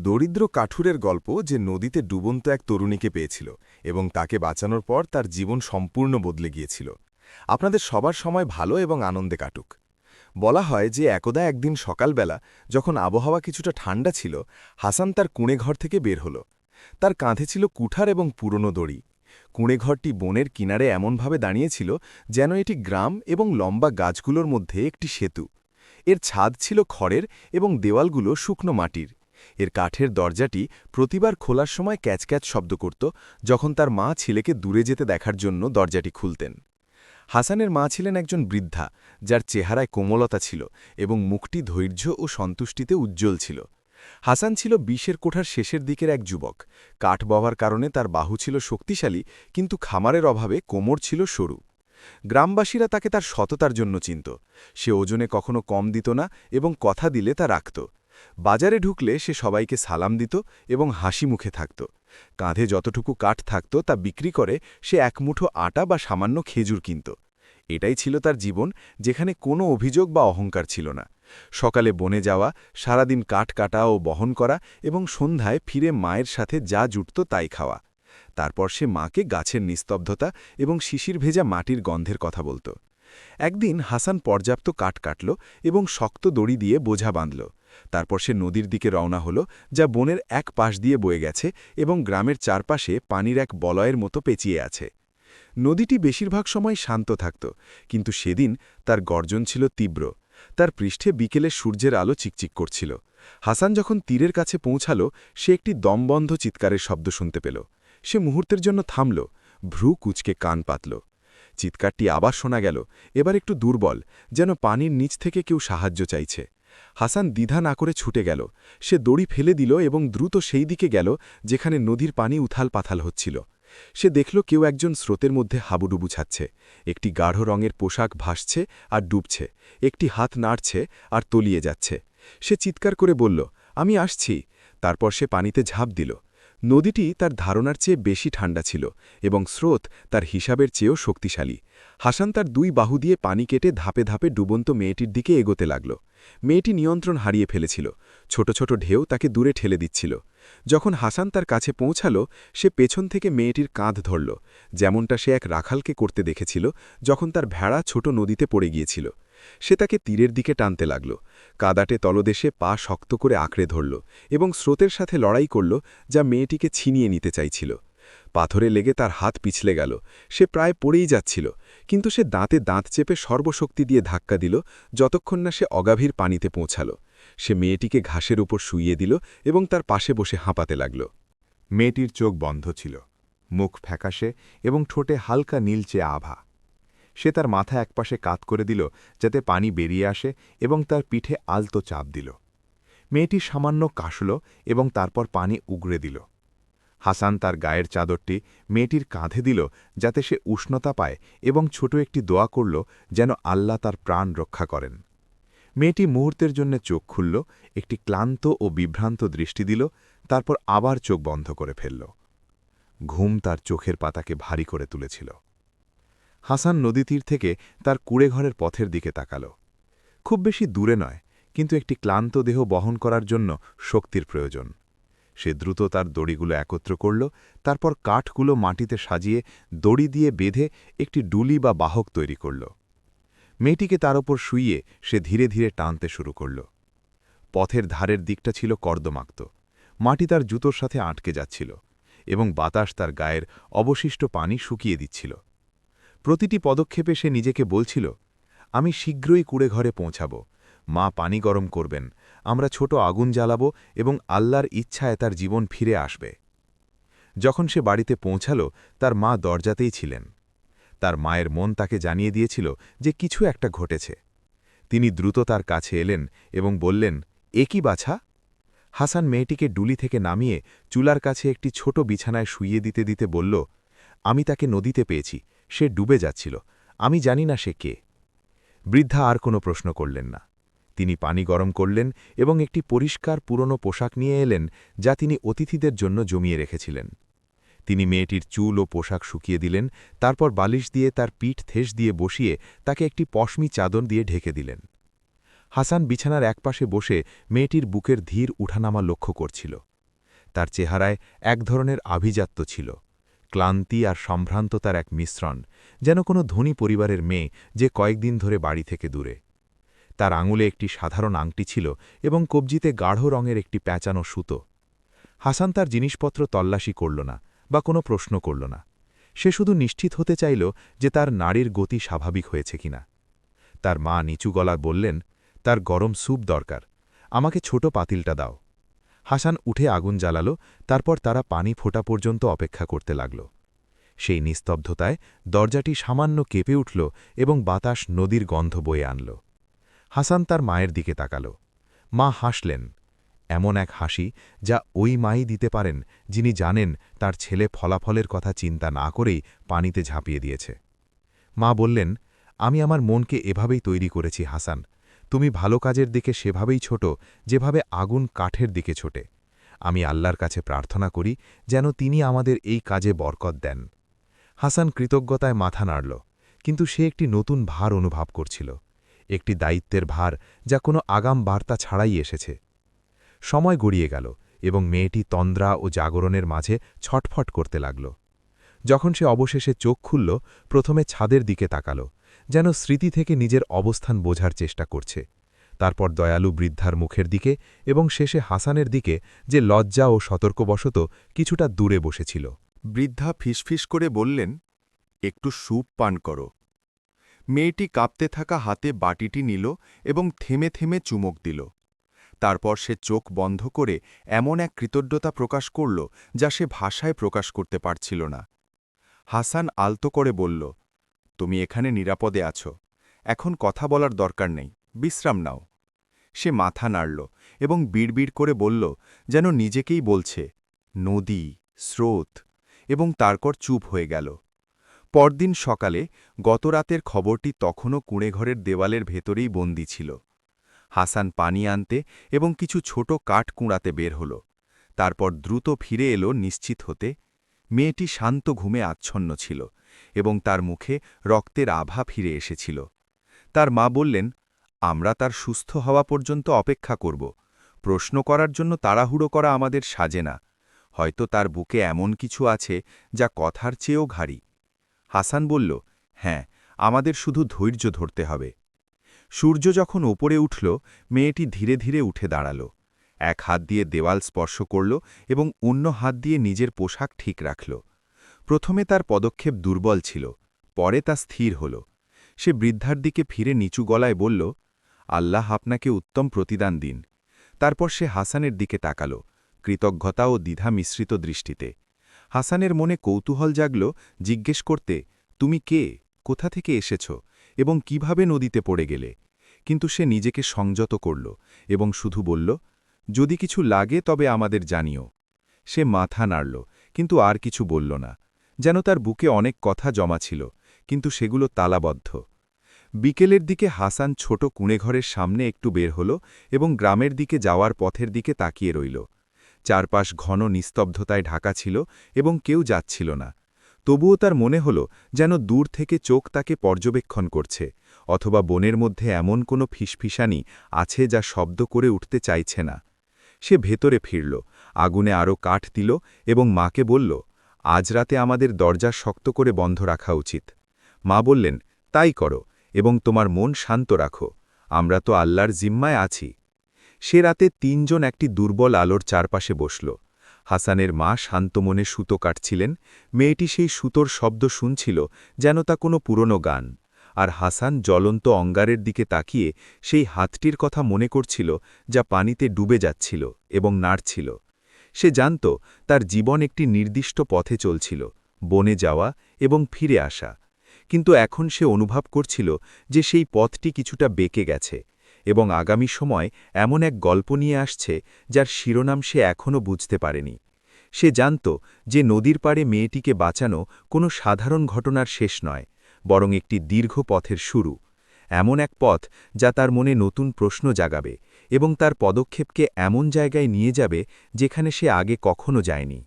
দরিদ্র কাঠুরের গল্প যে নদীতে ডুবন্ত এক তরুণীকে পেয়েছিল এবং তাকে বাঁচানোর পর তার জীবন সম্পূর্ণ বদলে গিয়েছিল। আপনাদের সবার সময় ভালো এবং আনন্দে কাটুক। বলা হয় যে একদা একদিন সকালবেলা যখন আবহাওয়া কিছুটা ঠান্ডা ছিল, হাসান তার কুঁড়েঘর থেকে বের হল। তার কাঁধে ছিল কুঠার এবং পুরনো দড়ি। কুঁড়েঘরটি বনের কিনারে এমনভাবে দাঁড়িয়েছিল যেন এটি গ্রাম এবং লম্বা গাছগুলোর মধ্যে একটি সেতু। এর ছাদ ছিল খড়ের এবং দেওয়ালগুলো শুকনো মাটির। এর কাঠের দরজাটি প্রতিবার খোলার সময় ক্যাচক্যাচ শব্দ করত যখন তার মা ছেলেকে দূরে যেতে দেখার জন্য দরজাটি খুলতেন। হাসানের মা ছিলেন একজন বৃদ্ধা, যার চেহারায় কোমলতা ছিল এবং মুখটি ধৈর্য ও সন্তুষ্টিতে উজ্জ্বল ছিল। হাসান ছিল ২০-এর কোঠার শেষের দিকের এক যুবক। কাঠ বওয়ার কারণে তার বাহু ছিল শক্তিশালী, কিন্তু খামারের অভাবে কোমর ছিল সরু। গ্রামবাসীরা তাকে তার সততার জন্য চিনত। সে ওজনে কখনো কম দিত না এবং কথা দিলে তা রাখত। বাজারে ঢুকলে সে সবাইকে সালাম দিত এবং হাসি মুখে থাকত। কাঁধে যতটুকু কাঠ থাকত তা বিক্রি করে সে এক মুঠো আটা বা সামান্য খেজুর কিনত। এটাই ছিল তার জীবন, যেখানে কোনো অভিযোগ বা অহংকার ছিল না। সকালে বনে যাওয়া, সারাদিন কাঠ কাটা ও বহন করা এবং সন্ধ্যায় ফিরে মায়ের সাথে যা জুটত তাই খাওয়া। তারপর সে মাকে গাছের নিস্তব্ধতা এবং শিশির ভেজা মাটির গন্ধের কথা বলত। একদিন হাসান পর্যাপ্ত কাঠ কাটল এবং শক্ত দড়ি দিয়ে বোঝা বাঁধল। তারপর সে নদীর দিকে রওনা হল, যা বনের এক পাশ দিয়ে বয়ে গেছে এবং গ্রামের চারপাশে পানির এক বলয়ের মতো পেঁচিয়ে আছে। নদীটি বেশিরভাগ সময় শান্ত থাকত, কিন্তু সেদিন তার গর্জন ছিল তীব্র। তার পৃষ্ঠে বিকেলে সূর্যের আলো চিকচিক করছিল। হাসান যখন তীরের কাছে পৌঁছাল, সে একটি দমবন্ধ চিৎকারের শব্দ শুনতে পেল। সে মুহূর্তের জন্য থামল, ভ্রু কুঁচকে কান পাতল। চিৎকারটি আবার শোনা গেল, এবার একটু দুর্বল, যেন পানির নিচ থেকে কেউ সাহায্য চাইছে। হাসান দ্বিধা না করে ছুটে গেল। সে দড়ি ফেলে দিল এবং দ্রুত সেই দিকে গেল যেখানে নদীর পানি উথাল পাথাল হচ্ছিল। সে দেখল কেউ একজন স্রোতের মধ্যে হাবুডুবু ছাচ্ছে। একটি গাঢ় রঙের পোশাক ভাসছে আর ডুবছে, একটি হাত নাড়ছে আর তলিয়ে যাচ্ছে। সে চিৎকার করে বলল, আমি আসছি। তারপর সে পানিতে ঝাঁপ দিল। নদীটি তার ধারণার চেয়ে বেশি ঠান্ডা ছিল এবং স্রোত তার হিসাবের চেয়েও শক্তিশালী। হাসান তার দুই বাহু দিয়ে পানি কেটে ধাপে ধাপে ডুবন্ত মেয়েটির দিকে এগোতে লাগল। মেয়েটি নিয়ন্ত্রণ হারিয়ে ফেলেছিল। ছোট ছোট ঢেউ তাকে দূরে ঠেলে দিচ্ছিল। যখন হাসান তার কাছে পৌঁছাল, সে পেছন থেকে মেয়েটির কাঁধ ধরল, যেমনটা সে এক রাখালকে করতে দেখেছিল যখন তার ভেড়া ছোট নদীতে পড়ে গিয়েছিল। সে তাকে তীরের দিকে টানতে লাগল। কাদাটে তলদেশে পা শক্ত করে আঁকড়ে ধরল এবং স্রোতের সাথে লড়াই করল, যা মেয়েটিকে ছিনিয়ে নিতে চাইছিল। পাথরে লেগে তার হাত পিছলে গেল। সে প্রায় পড়েই যাচ্ছিল, কিন্তু সে দাঁতে দাঁত চেপে সর্বশক্তি দিয়ে ধাক্কা দিল যতক্ষণ না সে অগাভীর পানিতে পৌঁছাল। সে মেয়েটিকে ঘাসের উপর শুইয়ে দিল এবং তার পাশে বসে হাঁপাতে লাগল। মেয়েটির চোখ বন্ধ ছিল, মুখ ফ্যাকাশে এবং ঠোঁটে হালকা নীলচে আভা। সে তার মাথা একপাশে কাত করে দিল যাতে পানি বেরিয়ে আসে এবং তার পিঠে আলতো চাপ দিল। মেয়েটি সামান্য কাশল এবং তারপর পানি উগড়ে দিল। হাসান তার গায়ের চাদরটি মেয়েটির কাঁধে দিল যাতে সে উষ্ণতা পায় এবং ছোট একটি দোয়া করল যেন আল্লাহ তার প্রাণ রক্ষা করেন। মেয়েটি মুহূর্তের জন্য চোখ খুলল, একটি ক্লান্ত ও বিভ্রান্ত দৃষ্টি দিল, তারপর আবার চোখ বন্ধ করে ফেলল। ঘুম তার চোখের পাতাকে ভারী করে তুলেছিল। হাসান নদীতীর থেকে তার কুঁড়েঘরের পথের দিকে তাকাল। খুব বেশি দূরে নয়, কিন্তু একটি ক্লান্ত দেহ বহন করার জন্য শক্তির প্রয়োজন। সে দ্রুত তার দড়িগুলো একত্র করল, তারপর কাঠগুলো মাটিতে সাজিয়ে দড়ি দিয়ে বেঁধে একটি ডুলি বা বাহক তৈরি করল। মেয়েটিকে তার ওপর শুইয়ে সে ধীরে ধীরে টানতে শুরু করল। পথের ধারের দিকটা ছিল কর্দমাক্ত, মাটি তার জুতোর সাথে আটকে যাচ্ছিল এবং বাতাস তার গায়ের অবশিষ্ট পানি শুকিয়ে দিচ্ছিল। প্রতিটি পদক্ষেপে সে নিজেকে বলছিল, আমি শীঘ্রই কুঁড়েঘরে পৌঁছাব, মা পানি গরম করবেন, আমরা ছোট আগুন জ্বালাব এবং আল্লাহর ইচ্ছায় তার জীবন ফিরে আসবে। যখন সে বাড়িতে পৌঁছাল, তার মা দরজাতেই ছিলেন। তার মায়ের মন তাকে জানিয়ে দিয়েছিল যে কিছু একটা ঘটেছে। তিনি দ্রুত তার কাছে এলেন এবং বললেন, এ কি বাছা? হাসান মেয়েটিকে ডুলি থেকে নামিয়ে চুলার কাছে একটি ছোট বিছানায় শুইয়ে দিতে দিতে বলল, আমি তাকে নদীতে পেয়েছি, সে ডুবে যাচ্ছিল, আমি জানি না সে কে। বৃদ্ধা আর কোনো প্রশ্ন করলেন না। তিনি পানি গরম করলেন এবং একটি পরিষ্কার পুরনো পোশাক নিয়ে এলেন যা তিনি অতিথিদের জন্য জমিয়ে রেখেছিলেন। তিনি মেয়েটির চুল ও পোশাক শুকিয়ে দিলেন, তারপর বালিশ দিয়ে তার পিঠ ঠেস দিয়ে বসিয়ে তাকে একটি পশমি চাদর দিয়ে ঢেকে দিলেন। হাসান বিছানার একপাশে বসে মেয়েটির বুকের ধীর উঠানামা লক্ষ্য করছিল। তার চেহারায় এক ধরনের আভিজাত্য ছিল, ক্লান্তি আর সম্ভ্রান্ততার এক মিশ্রণ, যেন কোনো ধনী পরিবারের মেয়ে যে কয়েকদিন ধরে বাড়ি থেকে দূরে। তার আঙুলে একটি সাধারণ আংটি ছিল এবং কবজিতে গাঢ় রঙের একটি প্যাঁচানো সুতো। হাসান তার জিনিসপত্র তল্লাশি করল না বা কোনো প্রশ্ন করল না। সে শুধু নিশ্চিত হতে চাইল যে তার নারীর গতি স্বাভাবিক হয়েছে কিনা। তার মা নিচু গলায় বললেন, তার গরম স্যুপ দরকার, আমাকে ছোট পাতিলটা দাও। হাসান উঠে আগুন জ্বালাল, তারপর তারা পানি ফোটা পর্যন্ত অপেক্ষা করতে লাগল। সেই নিস্তব্ধতায় দরজাটি সামান্য কেঁপে উঠল এবং বাতাস নদীর গন্ধ বয়ে আনল। হাসান তার মায়ের দিকে তাকাল। মা হাসলেন, এমন এক হাসি যা ওই মাই দিতে পারেন যিনি জানেন তার ছেলে ফলাফলের কথা চিন্তা না করেই পানিতে ঝাঁপিয়ে দিয়েছে। মা বললেন, আমি আমার মনকে এভাবেই তৈরি করেছি হাসান, তুমি ভালো কাজের দিকে সেভাবেই ছোট যেভাবে আগুন কাঠের দিকে ছোটে। আমি আল্লাহর কাছে প্রার্থনা করি যেন তিনি আমাদের এই কাজে বরকত দেন। হাসান কৃতজ্ঞতায় মাথা নাড়ল, কিন্তু সে একটি নতুন ভার অনুভব করছিল, একটি দায়িত্বের ভার যা কোনো আগাম বার্তা ছাড়াই এসেছে। সময় গড়িয়ে গেল এবং মেয়েটি তন্দ্রা ও জাগরণের মাঝে ছটফট করতে লাগল। যখন সে অবশেষে চোখ খুলল, প্রথমে ছাদের দিকে তাকাল, যেন স্মৃতি থেকে নিজের অবস্থান বোঝার চেষ্টা করছে, তারপর দয়ালু বৃদ্ধার মুখের দিকে এবং শেষে হাসানের দিকে, যে লজ্জা ও সতর্কবশত কিছুটা দূরে বসেছিল। বৃদ্ধা ফিসফিস করে বললেন, একটু স্যুপ পান করো। মেয়েটি কাঁপতে থাকা হাতে বাটিটি নিল এবং থেমে থেমে চুমুক দিল। তারপর সে চোখ বন্ধ করে এমন এক কৃতজ্ঞতা প্রকাশ করল যা সে ভাষায় প্রকাশ করতে পারছিল না। হাসান আলতো করে বলল, তুমি এখানে নিরাপদে আছো, এখন কথা বলার দরকার নেই, বিশ্রাম নাও। সে মাথা নাড়ল এবং বিড়বিড় করে বলল, যেন নিজেকেই বলছে, নদী, স্রোত, এবং তারপর চুপ হয়ে গেল। পরদিন সকালে গতরাতের খবরটি তখনও কুঁড়েঘরের দেওয়ালের ভেতরেই বন্দী ছিল। হাসান পানি আনতে এবং কিছু ছোট কাঠ কুঁড়াতে বের হল, তারপর দ্রুত ফিরে এলো নিশ্চিত হতে। মেয়েটি শান্ত ঘুমে আচ্ছন্ন ছিল এবং তার মুখে রক্তের আভা ফিরে এসেছিল। তার মা বললেন, আমরা তার সুস্থ হওয়া পর্যন্ত অপেক্ষা করব, প্রশ্ন করার জন্য তাড়াহুড়ো করা আমাদের সাজে না, হয়তো তার বুকে এমন কিছু আছে যা কথার চেয়েও ভারী। হাসান বলল, হ্যাঁ, আমাদের শুধু ধৈর্য ধরতে হবে। সূর্য যখন ওপরে উঠল, মেয়েটি ধীরে ধীরে উঠে দাঁড়াল, এক হাত দিয়ে দেওয়াল স্পর্শ করল এবং অন্য হাত দিয়ে নিজের পোশাক ঠিক রাখল। প্রথমে তার পদক্ষেপ দুর্বল ছিল, পরে তা স্থির হল। সে বৃদ্ধার দিকে ফিরে নিচু গলায় বলল, আল্লাহ আপনাকে উত্তম প্রতিদান দিন। তারপর সে হাসানের দিকে তাকাল, কৃতজ্ঞতা ও দ্বিধা মিশ্রিত দৃষ্টিতে। হাসানের মনে কৌতূহল জাগল জিজ্ঞেস করতে, তুমি কে, কোথা থেকে এসেছ এবং কিভাবে নদীতে পড়ে গেলে? কিন্তু সে নিজেকে সংযত করল এবং শুধু বলল, যদি কিছু লাগে তবে আমাদের জানিও। সে মাথা নাড়ল, কিন্তু আর কিছু বলল না, যেন তার বুকে অনেক কথা জমা ছিল, কিন্তু সেগুলো তালাবদ্ধ। বিকেলের দিকে হাসান ছোট কুঁড়েঘরের সামনে একটু বের হল এবং গ্রামের দিকে যাওয়ার পথের দিকে তাকিয়ে রইল। চারপাশ ঘন নিস্তব্ধতায় ঢাকা ছিল এবং কেউ যাচ্ছিল না। তবুও তার মনে হল যেন দূর থেকে চোখ তাকে পর্যবেক্ষণ করছে, অথবা বনের মধ্যে এমন কোনো ফিসফিসানি আছে যা শব্দ করে উঠতে চাইছে না। সে ভেতরে ফিরল, আগুনে আরও কাঠ দিল এবং মাকে বলল, আজ রাতে আমাদের দরজা শক্ত করে বন্ধ রাখা উচিত। মা বললেন, তাই করো এবং তোমার মন শান্ত রাখো, আমরা তো আল্লাহর জিম্মায় আছি। সে রাতে তিনজন একটি দুর্বল আলোর চারপাশে বসল। হাসানের মা শান্ত মনে সুতো কাটছিলেন, মেয়েটি সেই সুতোর শব্দ শুনছিল যেন তা কোনো পুরনো গান, আর হাসান জ্বলন্ত অঙ্গারের দিকে তাকিয়ে সেই হাতটির কথা মনে করছিল যা পানিতে ডুবে যাচ্ছিল এবং নাড়ছিল। সে জানত তার জীবন একটি নির্দিষ্ট পথে চলছিল, বনে যাওয়া এবং ফিরে আসা, কিন্তু এখন সে অনুভব করছিল যে সেই পথটি কিছুটা বেঁকে গেছে এবং আগামী সময় এমন এক গল্প নিয়ে আসছে যার শিরোনাম সে এখনও বুঝতে পারেনি। সে জানত যে নদীর পাড়ে মেয়েটিকে বাঁচানো কোনো সাধারণ ঘটনার শেষ নয়, বরং একটি দীর্ঘ পথের শুরু, এমন এক পথ যা তার মনে নতুন প্রশ্ন জাগাবে এবং তার পদক্ষেপকে এমন জায়গায় নিয়ে যাবে যেখানে সে আগে কখনো যায়নি।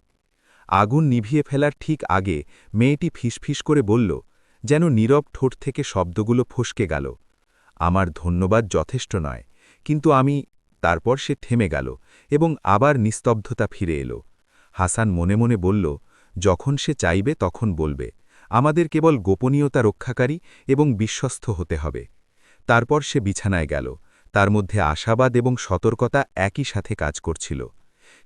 আগুন নিভিয়ে ফেলার ঠিক আগে মেয়েটি ফিসফিস করে বলল, যেন নীরব ঠোঁট থেকে শব্দগুলো ফসকে গেল, আমার ধন্যবাদ যথেষ্ট নয়, কিন্তু আমি। তারপর সে থেমে গেল এবং আবার নিস্তব্ধতা ফিরে এলো। হাসান মনে মনে বলল, যখন সে চাইবে তখন বলবে। আমাদের কেবল গোপনীয়তা রক্ষাকারী এবং বিশ্বস্ত হতে হবে। তারপর সে বিছানায় গেল। তার মধ্যে আশাবাদ এবং সতর্কতা একই সাথে কাজ করছিল।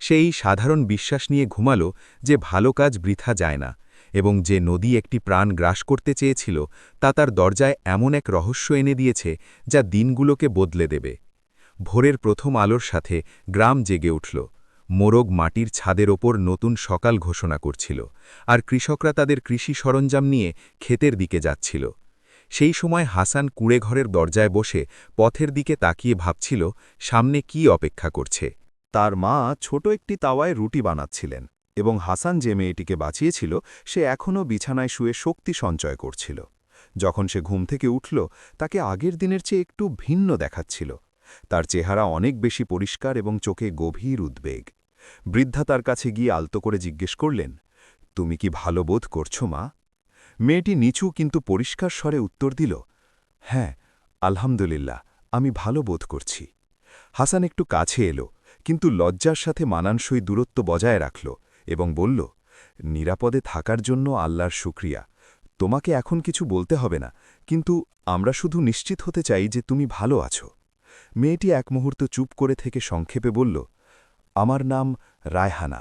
সে এই সাধারণ বিশ্বাস নিয়ে ঘুমালো যে ভালো কাজ বৃথা যায় না, এবং যে নদী একটি প্রাণ গ্রাস করতে চেয়েছিল তা তার দরজায় এমন এক রহস্য এনে দিয়েছে যা দিনগুলোকে বদলে দেবে। ভোরের প্রথম আলোর সাথে গ্রাম জেগে উঠল। মোরগ মাটির ছাদের ওপর নতুন সকাল ঘোষণা করছিল, আর কৃষকরা তাদের কৃষি সরঞ্জাম নিয়ে ক্ষেতের দিকে যাচ্ছিল। সেই সময় হাসান কুঁড়েঘরের দরজায় বসে পথের দিকে তাকিয়ে ভাবছিল সামনে কি অপেক্ষা করছে। তার মা ছোট একটি তাওয়ায় রুটি বানাচ্ছিলেন, এবং হাসান যে মেয়েটিকে বাঁচিয়েছিল সে এখনও বিছানায় শুয়ে শক্তি সঞ্চয় করছিল। যখন সে ঘুম থেকে উঠল, তাকে আগের দিনের চেয়ে একটু ভিন্ন দেখাচ্ছিল। তার চেহারা অনেক বেশি পরিষ্কার এবং চোখে গভীর উদ্বেগ। বৃদ্ধা তার কাছে গিয়ে আলতো করে জিজ্ঞেস করলেন, তুমি কি ভালো বোধ করছো মা? মেয়েটি নিচু কিন্তু পরিষ্কার স্বরে উত্তর দিল, হ্যাঁ, আলহামদুলিল্লাহ, আমি ভালো বোধ করছি। হাসান একটু কাছে এলো, কিন্তু লজ্জার সাথে মানানসই দূরত্ব বজায় রাখল এবং বলল, নিরাপদে থাকার জন্য আল্লাহর শুকরিয়া। তোমাকে এখন কিছু বলতে হবে না, কিন্তু আমরা শুধু নিশ্চিত হতে চাই যে তুমি ভালো আছো। মেয়েটি এক মুহূর্ত চুপ করে থেকে সংক্ষেপে বলল, আমার নাম রায়হানা।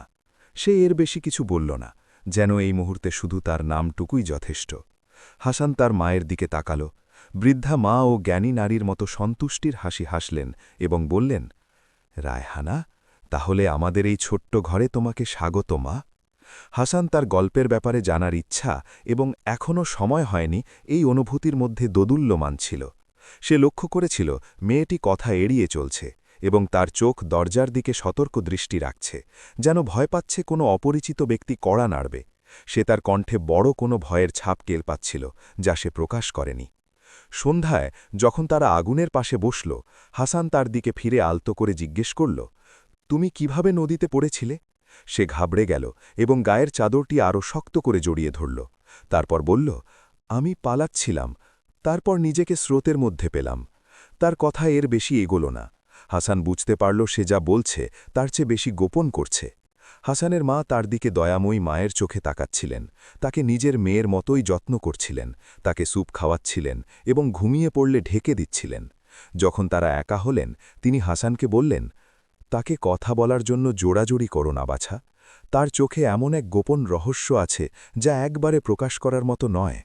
সে এর বেশি কিছু বলল না, যেন এই মুহূর্তে শুধু তার নামটুকুই যথেষ্ট। হাসান তার মায়ের দিকে তাকাল। বৃদ্ধা মা ও জ্ঞানী নারীর মতো সন্তুষ্টির হাসি হাসলেন এবং বললেন, রায়হানা, তাহলে আমাদের এই ছোট্ট ঘরে তোমাকে স্বাগত মা। হাসান তার গল্পের ব্যাপারে জানার ইচ্ছা এবং এখনও সময় হয়নি এই অনুভূতির মধ্যে দোদুল্যমান ছিল। সে লক্ষ্য করেছিল মেয়েটি কথা এড়িয়ে চলছে এবং তার চোখ দরজার দিকে সতর্ক দৃষ্টি রাখছে, যেন ভয় পাচ্ছে কোনো অপরিচিত ব্যক্তি কড়া নাড়বে। সে তার কণ্ঠে বড় কোনো ভয়ের ছাপ টের পাচ্ছিল, যা সে প্রকাশ করেনি। সন্ধ্যায় যখন তারা আগুনের পাশে বসল, হাসান তার দিকে ফিরে আলতো করে জিজ্ঞেস করল, তুমি কিভাবে নদীতে পড়েছিলে? সে ঘাবড়ে গেল এবং গায়ের চাদরটি আরও শক্ত করে জড়িয়ে ধরল। তারপর বলল, আমি পালাচ্ছিলাম, তারপর নিজেকে স্রোতের মধ্যে পেলাম। তার কথা এর বেশি এগোল না। হাসান বুঝতে পারল সে যা বলছে তার চেয়ে বেশি গোপন করছে। হাসানের মা তার দিকে দয়াময়ী মায়ের চোখে তাকাচ্ছিলেন, তাকে নিজের মেয়ের মতোই যত্ন করছিলেন, তাকে স্যুপ খাওয়াচ্ছিলেন এবং ঘুমিয়ে পড়লে ঢেকে দিচ্ছিলেন। যখন তারা একা হলেন, তিনি হাসানকে বললেন, তাকে কথা বলার জন্য জোড়াজোড়ি করো না বাছা। তার চোখে এমন এক গোপন রহস্য আছে যা একবারে প্রকাশ করার মতো নয়।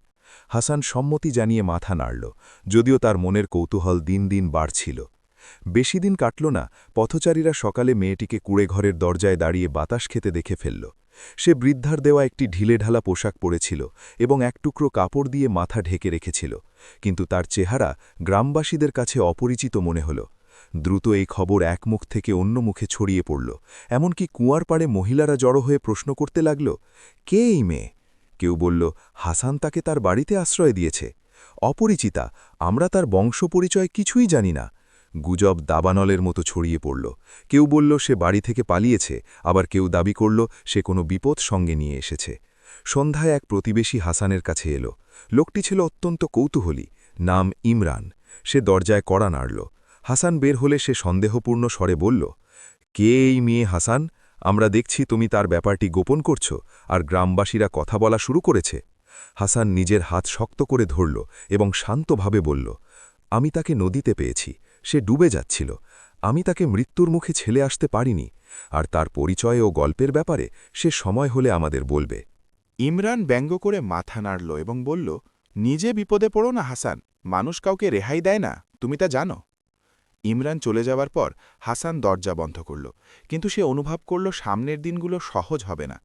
হাসান সম্মতি জানিয়ে মাথা নাড়ল, যদিও তার মনের কৌতূহল দিন দিন বাড়ছিল। বেশি দিন কাটল না, পথচারীরা সকালে মেয়েটিকে কুঁড়েঘরের দরজায় দাঁড়িয়ে বাতাস খেতে দেখে ফেলল। সে বৃদ্ধার দেওয়া একটি ঢিলেঢালা পোশাক পরেছিল এবং এক টুকরো কাপড় দিয়ে মাথা ঢেকে রেখেছিল, কিন্তু তার চেহারা গ্রামবাসীদের কাছে অপরিচিত মনে হল। দ্রুত এই খবর এক মুখ থেকে অন্য মুখে ছড়িয়ে পড়ল, এমনকি কুয়ার পাড়ে মহিলারা জড়ো হয়ে প্রশ্ন করতে লাগল, কে এই মেয়ে? কেউ বলল, হাসান তাকে তার বাড়িতে আশ্রয় দিয়েছে। অপরিচিতা, আমরা তার বংশ পরিচয় কিছুই জানি না। গুজব দাবানলের মতো ছড়িয়ে পড়ল। কেউ বলল সে বাড়ি থেকে পালিয়েছে, আবার কেউ দাবি করল সে কোনো বিপদ সঙ্গে নিয়ে এসেছে। সন্ধ্যায় এক প্রতিবেশী হাসানের কাছে এলো। লোকটি ছিল অত্যন্ত কৌতূহলী, নাম ইমরান। সে দরজায় কড়া নাড়ল। হাসান বের হলে সে সন্দেহপূর্ণ স্বরে বলল, কে এই মেয়ে হাসান? আমরা দেখছি তুমি তার ব্যাপারটি গোপন করছ, আর গ্রামবাসীরা কথা বলা শুরু করেছে। হাসান নিজের হাত শক্ত করে ধরল এবং শান্তভাবে বলল, আমি তাকে নদীতে পেয়েছি, সে ডুবে যাচ্ছিল। আমি তাকে মৃত্যুর মুখে ছেলে আসতে পারিনি, আর তার পরিচয় ও গল্পের ব্যাপারে সে সময় হলে আমাদের বলবে। ইমরান ব্যঙ্গ করে মাথা নাড়ল এবং বলল, নিজে বিপদে পড়ো না হাসান, মানুষ কাউকে রেহাই দেয় না, তুমি তা জানো। ইমরান চলে যাওয়ার পর হাসান দরজা বন্ধ করল, কিন্তু সে অনুভব করল সামনের দিনগুলো সহজ হবে না।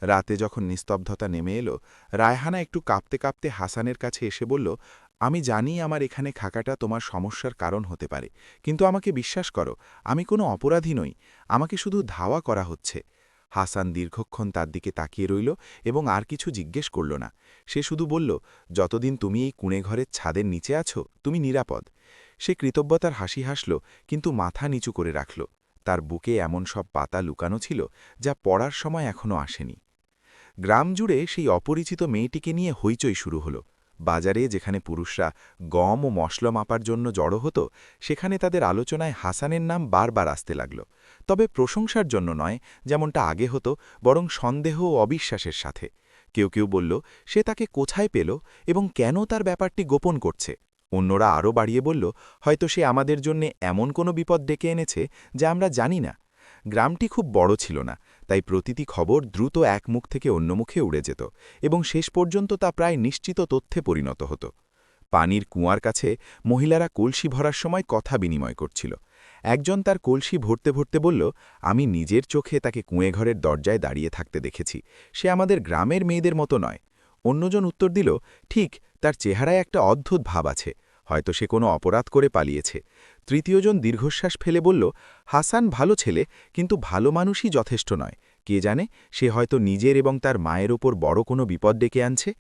রাতে যখন নিস্তব্ধতা নেমে এলো, রায়হানা একটু কাঁপতে কাঁপতে হাসানের কাছে এসে বলল, আমি জানি আমার এখানে থাকাটা তোমার সমস্যার কারণ হতে পারে, কিন্তু আমাকে বিশ্বাস করো, আমি কোনো অপরাধী নই, আমাকে শুধু ধাওয়া করা হচ্ছে। হাসান দীর্ঘক্ষণ তার দিকে তাকিয়ে রইল এবং আর কিছু জিজ্ঞেস করল না। সে শুধু বলল, যতদিন তুমি এই কুঁড়েঘরের ছাদের নিচে আছো তুমি নিরাপদ। সে কৃতজ্ঞতার হাসি হাসল, কিন্তু মাথা নিচু করে রাখল। তার বুকে এমন সব পাতা লুকানো ছিল যা পড়ার সময় এখনও আসেনি। গ্রাম জুড়ে সেই অপরিচিত মেয়েটিকে নিয়ে হইচই শুরু হল। বাজারে যেখানে পুরুষরা গম ও মশলা মাপার জন্য জড়ো হতো সেখানে তাদের আলোচনায় হাসানের নাম বারবার আসতে লাগল, তবে প্রশংসার জন্য নয় যেমনটা আগে হতো, বরং সন্দেহ ও অবিশ্বাসের সাথে। কেউ কেউ বলল সে তাকে কোথায় পেল এবং কেন তার ব্যাপারটি গোপন করছে। অন্যরা আরও বাড়িয়ে বলল হয়তো সে আমাদের জন্য এমন কোনো বিপদ ডেকে এনেছে যা আমরা জানি না। গ্রামটি খুব বড় ছিল না, তাই প্রতিটি খবর দ্রুত এক মুখ থেকে অন্য মুখে উড়ে যেত এবং শেষ পর্যন্ত তা প্রায় নিশ্চিত তথ্যে পরিণত হতো। পানির কুয়ার কাছে মহিলারা কলসি ভরার সময় কথা বিনিময় করছিল। একজন তার কলসি ভরতে ভরতে বলল, আমি নিজের চোখে তাকে কুঁয়েঘরের দরজায় দাঁড়িয়ে থাকতে দেখেছি, সে আমাদের গ্রামের মেয়েদের মতো নয়। অন্যজন উত্তর দিল, ঠিক, তার চেহারায় একটা অদ্ভুত ভাব আছে, হয়তো সে কোনো অপরাধ করে পালিয়েছে। তৃতীয়জন দীর্ঘশ্বাস ফেলে বলল, হাসান ভালো ছেলে, কিন্তু ভালো মানুষই যথেষ্ট নয়, কে জানে সে হয়তো নিজের এবং তার মায়ের ওপর বড় কোনো বিপদ ডেকে আনছে।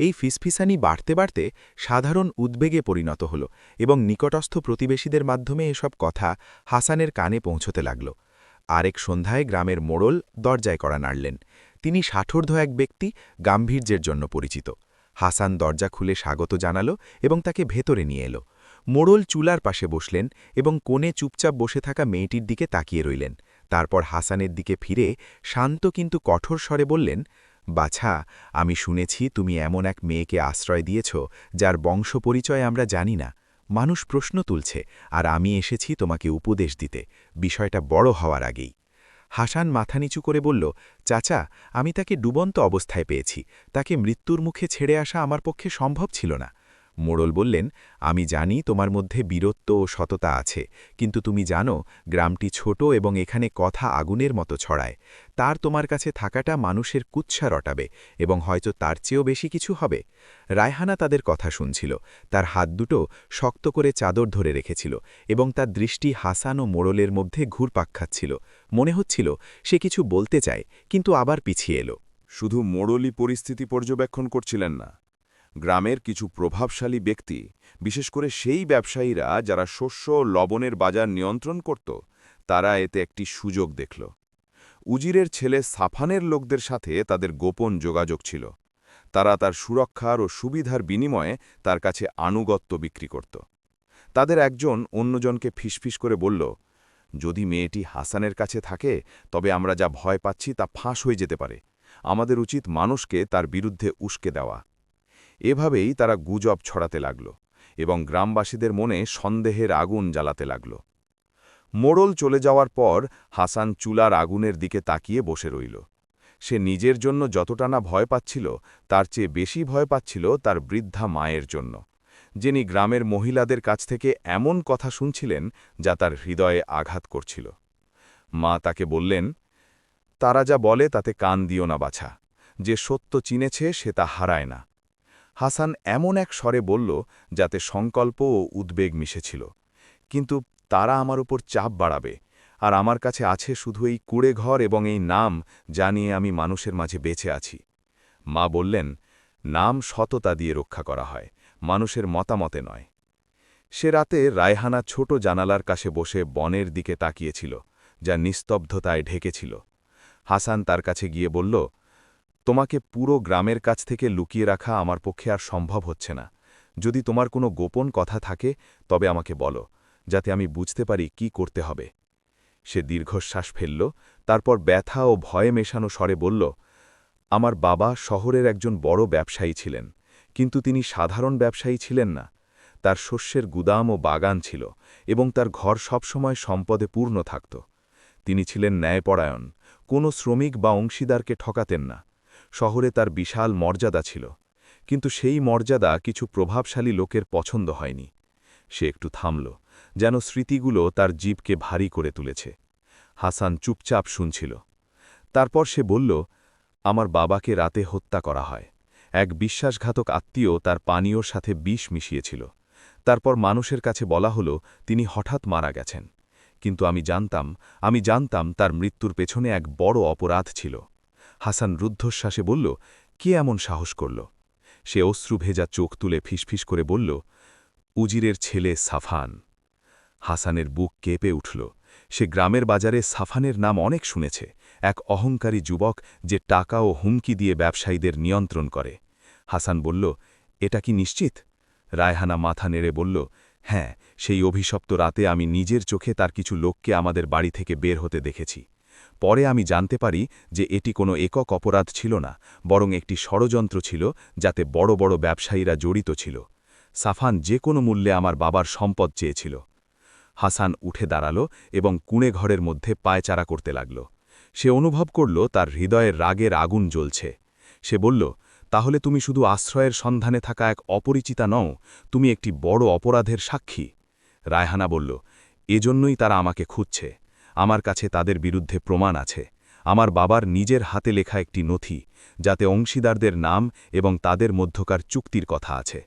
এই ফিসফিসানি বাড়তে বাড়তে সাধারণ উদ্বেগে পরিণত হল এবং নিকটস্থ প্রতিবেশীদের মাধ্যমে এসব কথা হাসানের কানে পৌঁছতে লাগল। আরেক সন্ধ্যায় গ্রামের মোড়ল দরজায় কড়া নাড়লেন। তিনি ষাটোর্ধ্ব এক ব্যক্তি, গাম্ভীর্যের জন্য পরিচিত। হাসান দরজা খুলে স্বাগত জানাল এবং তাকে ভেতরে নিয়ে এলো। মোড়ল চুলার পাশে বসলেন এবং কোণে চুপচাপ বসে থাকা মেয়েটির দিকে তাকিয়ে রইলেন। তারপর হাসানের দিকে ফিরে শান্ত কিন্তু কঠোর স্বরে বললেন, বাছা, আমি শুনেছি তুমি এমন এক মেয়েকে আশ্রয় দিয়েছ যার বংশ পরিচয় আমরা জানি না। মানুষ প্রশ্ন তুলছে আর আমি এসেছি তোমাকে উপদেশ দিতে, বিষয়টা বড় হওয়ার আগেই। হাসান মাথা নিচু করে বলল, চাচা, আমি তাকে ডুবন্ত অবস্থায় পেয়েছি, তাকে মৃত্যুর মুখে ছেড়ে আসা আমার পক্ষে সম্ভব ছিল না। মোড়ল বললেন, আমি জানি তোমার মধ্যে বীরত্ব ও সততা আছে, কিন্তু তুমি জানো গ্রামটি ছোট এবং এখানে কথা আগুনের মতো ছড়ায়। তার তোমার কাছে থাকাটা মানুষের কুৎসা রটাবে এবং হয়তো তার চেয়েও বেশি কিছু হবে। রায়হানা তাদের কথা শুনছিল, তার হাত দুটো শক্ত করে চাদর ধরে রেখেছিল এবং তার দৃষ্টি হাসান ও মোড়লের মধ্যে ঘুরপাক খাচ্ছিল। মনে হচ্ছিল সে কিছু বলতে চায়, কিন্তু আবার পিছিয়ে এলো। শুধু মোড়লই পরিস্থিতি পর্যবেক্ষণ করছিলেন না। গ্রামের কিছু প্রভাবশালী ব্যক্তি, বিশেষ করে সেই ব্যবসায়ীরা যারা শস্য ও লবণের বাজার নিয়ন্ত্রণ করত, তারা এতে একটি সুযোগ দেখল। উজিরের ছেলে সাফানের লোকদের সাথে তাদের গোপন যোগাযোগ ছিল। তারা তার সুরক্ষার ও সুবিধার বিনিময়ে তার কাছে আনুগত্য বিক্রি করত। তাদের একজন অন্যজনকে ফিসফিস করে বলল, যদি মেয়েটি হাসানের কাছে থাকে তবে আমরা যা ভয় পাচ্ছি তা ফাঁস হয়ে যেতে পারে। আমাদের উচিত মানুষকে তার বিরুদ্ধে উস্কে দেওয়া। এভাবেই তারা গুজব ছড়াতে লাগল এবং গ্রামবাসীদের মনে সন্দেহের আগুন জ্বালাতে লাগল। মোড়ল চলে যাওয়ার পর হাসান চুলার আগুনের দিকে তাকিয়ে বসে রইল। সে নিজের জন্য যতটা না ভয় পাচ্ছিল, তার চেয়ে বেশি ভয় পাচ্ছিল তার বৃদ্ধা মায়ের জন্য, যিনি গ্রামের মহিলাদের কাছ থেকে এমন কথা শুনছিলেন যা তার হৃদয়ে আঘাত করছিল। মা তাকে বললেন, তারা যা বলে তাতে কান দিও না বাছা, যে সত্য চিনেছে সে তা হারায় না। হাসান এমন এক স্বরে বলল যাতে সংকল্প ও উদ্বেগ মিশেছিল, কিন্তু তারা আমার উপর চাপ বাড়াবে, আর আমার কাছে আছে শুধু এই কুড়ে ঘর এবং এই নাম যা নিয়ে আমি মানুষের মাঝে বেঁচে আছি। মা বললেন, নাম সততা দিয়ে রক্ষা করা হয়, মানুষের মতামতে নয়। সে রাতে রায়হানা ছোট জানালার কাছে বসে বনের দিকে তাকিয়েছিল, যা নিস্তব্ধতায় ঢেকেছিল। হাসান তার কাছে গিয়ে বলল, তোমাকে পুরো গ্রামের কাছ থেকে লুকিয়ে রাখা আমার পক্ষে আর সম্ভব হচ্ছে না। যদি তোমার কোনো গোপন কথা থাকে তবে আমাকে বলো, যাতে আমি বুঝতে পারি কি করতে হবে। সে দীর্ঘশ্বাস ফেলল, তারপর ব্যথা ও ভয়ে মেশানো স্বরে বলল, আমার বাবা শহরের একজন বড় ব্যবসায়ী ছিলেন, কিন্তু তিনি সাধারণ ব্যবসায়ী ছিলেন না। তার শস্যের গুদাম ও বাগান ছিল এবং তার ঘর সবসময় সম্পদে পূর্ণ থাকত। তিনি ছিলেন ন্যায়পরায়ণ, কোনো শ্রমিক বা অংশীদারকে ঠকাতেন না। শহরে তার বিশাল মর্যাদা ছিল, কিন্তু সেই মর্যাদা কিছু প্রভাবশালী লোকের পছন্দ হয়নি। সে একটু থামল, যেন স্মৃতিগুলো তার জীবকে ভারী করে তুলেছে। হাসান চুপচাপ শুনছিল। তারপর সে বলল, আমার বাবাকে রাতে হত্যা করা হয়। এক বিশ্বাসঘাতক আত্মীয় তার পানীয়র সাথে বিষ মিশিয়েছিল। তারপর মানুষের কাছে বলা হলো তিনি হঠাৎ মারা গেছেন, কিন্তু আমি জানতাম তার মৃত্যুর পেছনে এক বড় অপরাধ ছিল। হাসান রুদ্ধশ্বাসে বলল, কে এমন সাহস করল? সে অশ্রু ভেজা চোখ তুলে ফিসফিস করে বলল, উজিরের ছেলে সাফান। হাসানের বুক কেঁপে উঠল। সে গ্রামের বাজারে সাফানের নাম অনেক শুনেছে, এক অহংকারী যুবক যে টাকা ও হুমকি দিয়ে ব্যবসায়ীদের নিয়ন্ত্রণ করে। হাসান বলল, এটা কি নিশ্চিত? রায়হানা মাথা নেড়ে বলল, হ্যাঁ, সেই অভিশপ্ত রাতে আমি নিজের চোখে তার কিছু লোককে আমাদের বাড়ি থেকে বের হতে দেখেছি। পরে আমি জানতে পারি যে এটি কোনো একক অপরাধ ছিল না, বরং একটি ষড়যন্ত্র ছিল যাতে বড় বড় ব্যবসায়ীরা জড়িত ছিল। সাফান যে কোনো মূল্যে আমার বাবার সম্পদ চেয়েছিল। হাসান উঠে দাঁড়াল এবং কুঁড়ে ঘরের মধ্যে পায়চারা করতে লাগল। সে অনুভব করল তার হৃদয়ের রাগের আগুন জ্বলছে। সে বলল, তাহলে তুমি শুধু আশ্রয়ের সন্ধানে থাকা এক অপরিচিতা নও, তুমি একটি বড় অপরাধের সাক্ষী। রায়হানা বলল, এজন্যই তারা আমাকে খুঁজছে। আমার কাছে তাদের বিরুদ্ধে প্রমাণ আছে। আমার বাবার নিজের হাতে লেখা একটি নথি, যাতে অংশীদারদের নাম এবং তাদের মধ্যকার চুক্তির কথা আছে।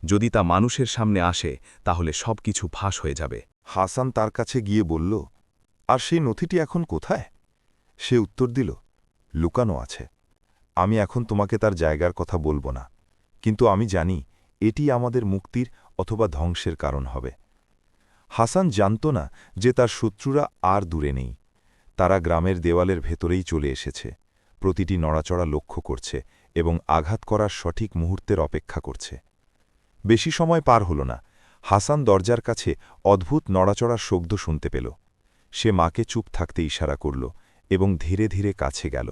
যদি তা মানুষের সামনে আসে তাহলে সবকিছু ফাঁস হয়ে যাবে। হাসান তার কাছে গিয়ে বলল, আর সেই নথিটি এখন কোথায়? সে উত্তর দিল, লুকানো আছে। আমি এখন তোমাকে তার জায়গার কথা বলবো না, কিন্তু আমি জানি এটি আমাদের মুক্তির অথবা ধ্বংসের কারণ হবে। হাসান জানত না যে তার শত্রুরা আর দূরে নেই। তারা গ্রামের দেওয়ালের ভেতরেই চলে এসেছে, প্রতিটি নড়াচড়া লক্ষ্য করছে এবং আঘাত করার সঠিক মুহূর্তের অপেক্ষা করছে। বেশি সময় পার হল না, হাসান দরজার কাছে অদ্ভুত নড়াচড়ার শব্দ শুনতে পেল। সে মাকে চুপ থাকতে ইশারা করল এবং ধীরে ধীরে কাছে গেল।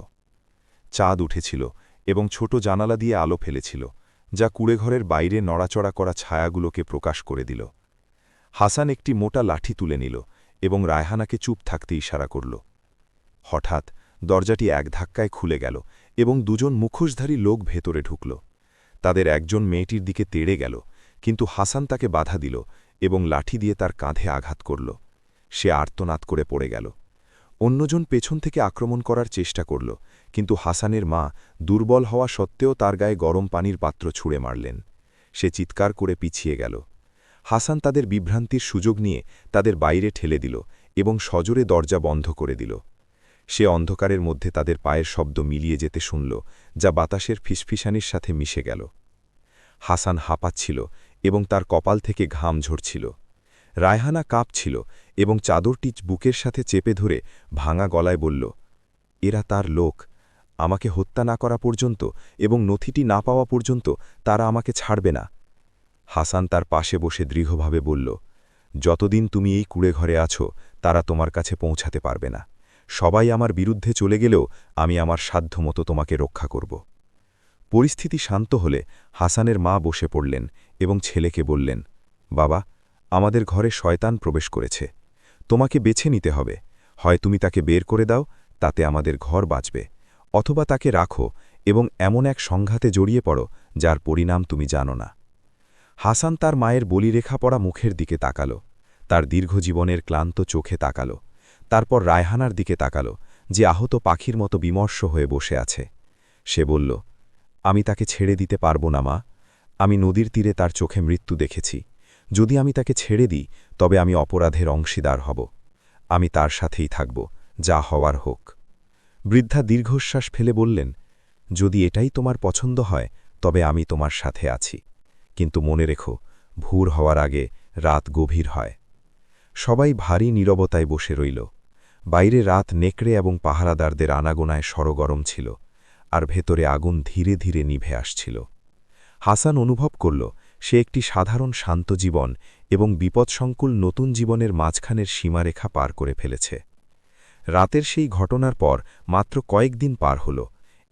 চাঁদ উঠেছিল এবং ছোট জানালা দিয়ে আলো ফেলেছিল, যা কুড়েঘরের বাইরে নড়াচড়া করা ছায়াগুলোকে প্রকাশ করে দিল। হাসান একটি মোটা লাঠি তুলে নিল এবং রায়হানাকে চুপ থাকতে ইশারা করল। হঠাৎ দরজাটি এক ধাক্কায় খুলে গেল এবং দুজন মুখোশধারী লোক ভেতরে ঢুকল। তাদের একজন মেয়েটির দিকে তেড়ে গেল, কিন্তু হাসান তাকে বাধা দিল এবং লাঠি দিয়ে তার কাঁধে আঘাত করল। সে আর্তনাদ করে পড়ে গেল। অন্যজন পেছন থেকে আক্রমণ করার চেষ্টা করল, কিন্তু হাসানের মা দুর্বল হওয়া সত্ত্বেও তার গায়ে গরম পানির পাত্র ছুঁড়ে মারলেন। সে চিৎকার করে পিছিয়ে গেল। হাসান তাদের বিভ্রান্তির সুযোগ নিয়ে তাদের বাইরে ঠেলে দিল এবং সজোরে দরজা বন্ধ করে দিল। সে অন্ধকারের মধ্যে তাদের পায়ের শব্দ মিলিয়ে যেতে শুনল, যা বাতাসের ফিসফিসানির সাথে মিশে গেল। হাসান হাঁপাচ্ছিল এবং তার কপাল থেকে ঘাম ঝরছিল। রায়হানা কাঁপছিল এবং চাদরটি বুকের সাথে চেপে ধরে ভাঙা গলায় বলল, এরা তার লোক। আমাকে হত্যা না করা পর্যন্ত এবং নথিটি না পাওয়া পর্যন্ত তারা আমাকে ছাড়বে না। হাসান তার পাশে বসে দৃঢ়ভাবে বলল, যতদিন তুমি এই কুড়েঘরে আছো তারা তোমার কাছে পৌঁছাতে পারবে না। সবাই আমার বিরুদ্ধে চলে গেলেও আমি আমার সাধ্যমতো তোমাকে রক্ষা করব। পরিস্থিতি শান্ত হলে হাসানের মা বসে পড়লেন এবং ছেলেকে বললেন, বাবা, আমাদের ঘরে শয়তান প্রবেশ করেছে। তোমাকে বেছে নিতে হবে, হয় তুমি তাকে বের করে দাও, তাতে আমাদের ঘর বাঁচবে, অথবা তাকে রাখো এবং এমন এক সংঘাতে জড়িয়ে পড়ো যার পরিণাম তুমি জানো না। হাসান তার মায়ের বলিরেখা পড়া মুখের দিকে তাকাল, তার দীর্ঘ জীবনের ক্লান্ত চোখে তাকাল, তারপর রায়হানার দিকে তাকাল, যে আহত পাখির মতো বিমর্ষ হয়ে বসে আছে। সে বলল, আমি তাকে ছেড়ে দিতে পারব না মা। আমি নদীর তীরে তার চোখে মৃত্যু দেখেছি। যদি আমি তাকে ছেড়ে দিই তবে আমি অপরাধের অংশীদার হব। আমি তার সাথেই থাকব, যা হওয়ার হোক। বৃদ্ধা দীর্ঘশ্বাস ফেলে বললেন, যদি এটাই তোমার পছন্দ হয় তবে আমি তোমার সাথে আছি, কিন্তু মনে রেখো, ভোর হওয়ার আগে রাত গভীর হয়। সবাই ভারী নীরবতায় বসে রইল। বাইরে রাত নেকড়ে এবং পাহারাদারদের আনাগোনায় সরগরম ছিল, আর ভেতরে আগুন ধীরে ধীরে নিভে আসছিল। হাসান অনুভব করল সে একটি সাধারণ শান্ত জীবন এবং বিপদসংকুল নতুন জীবনের মাঝখানের সীমারেখা পার করে ফেলেছে। রাতের সেই ঘটনার পর মাত্র কয়েকদিন পার হল।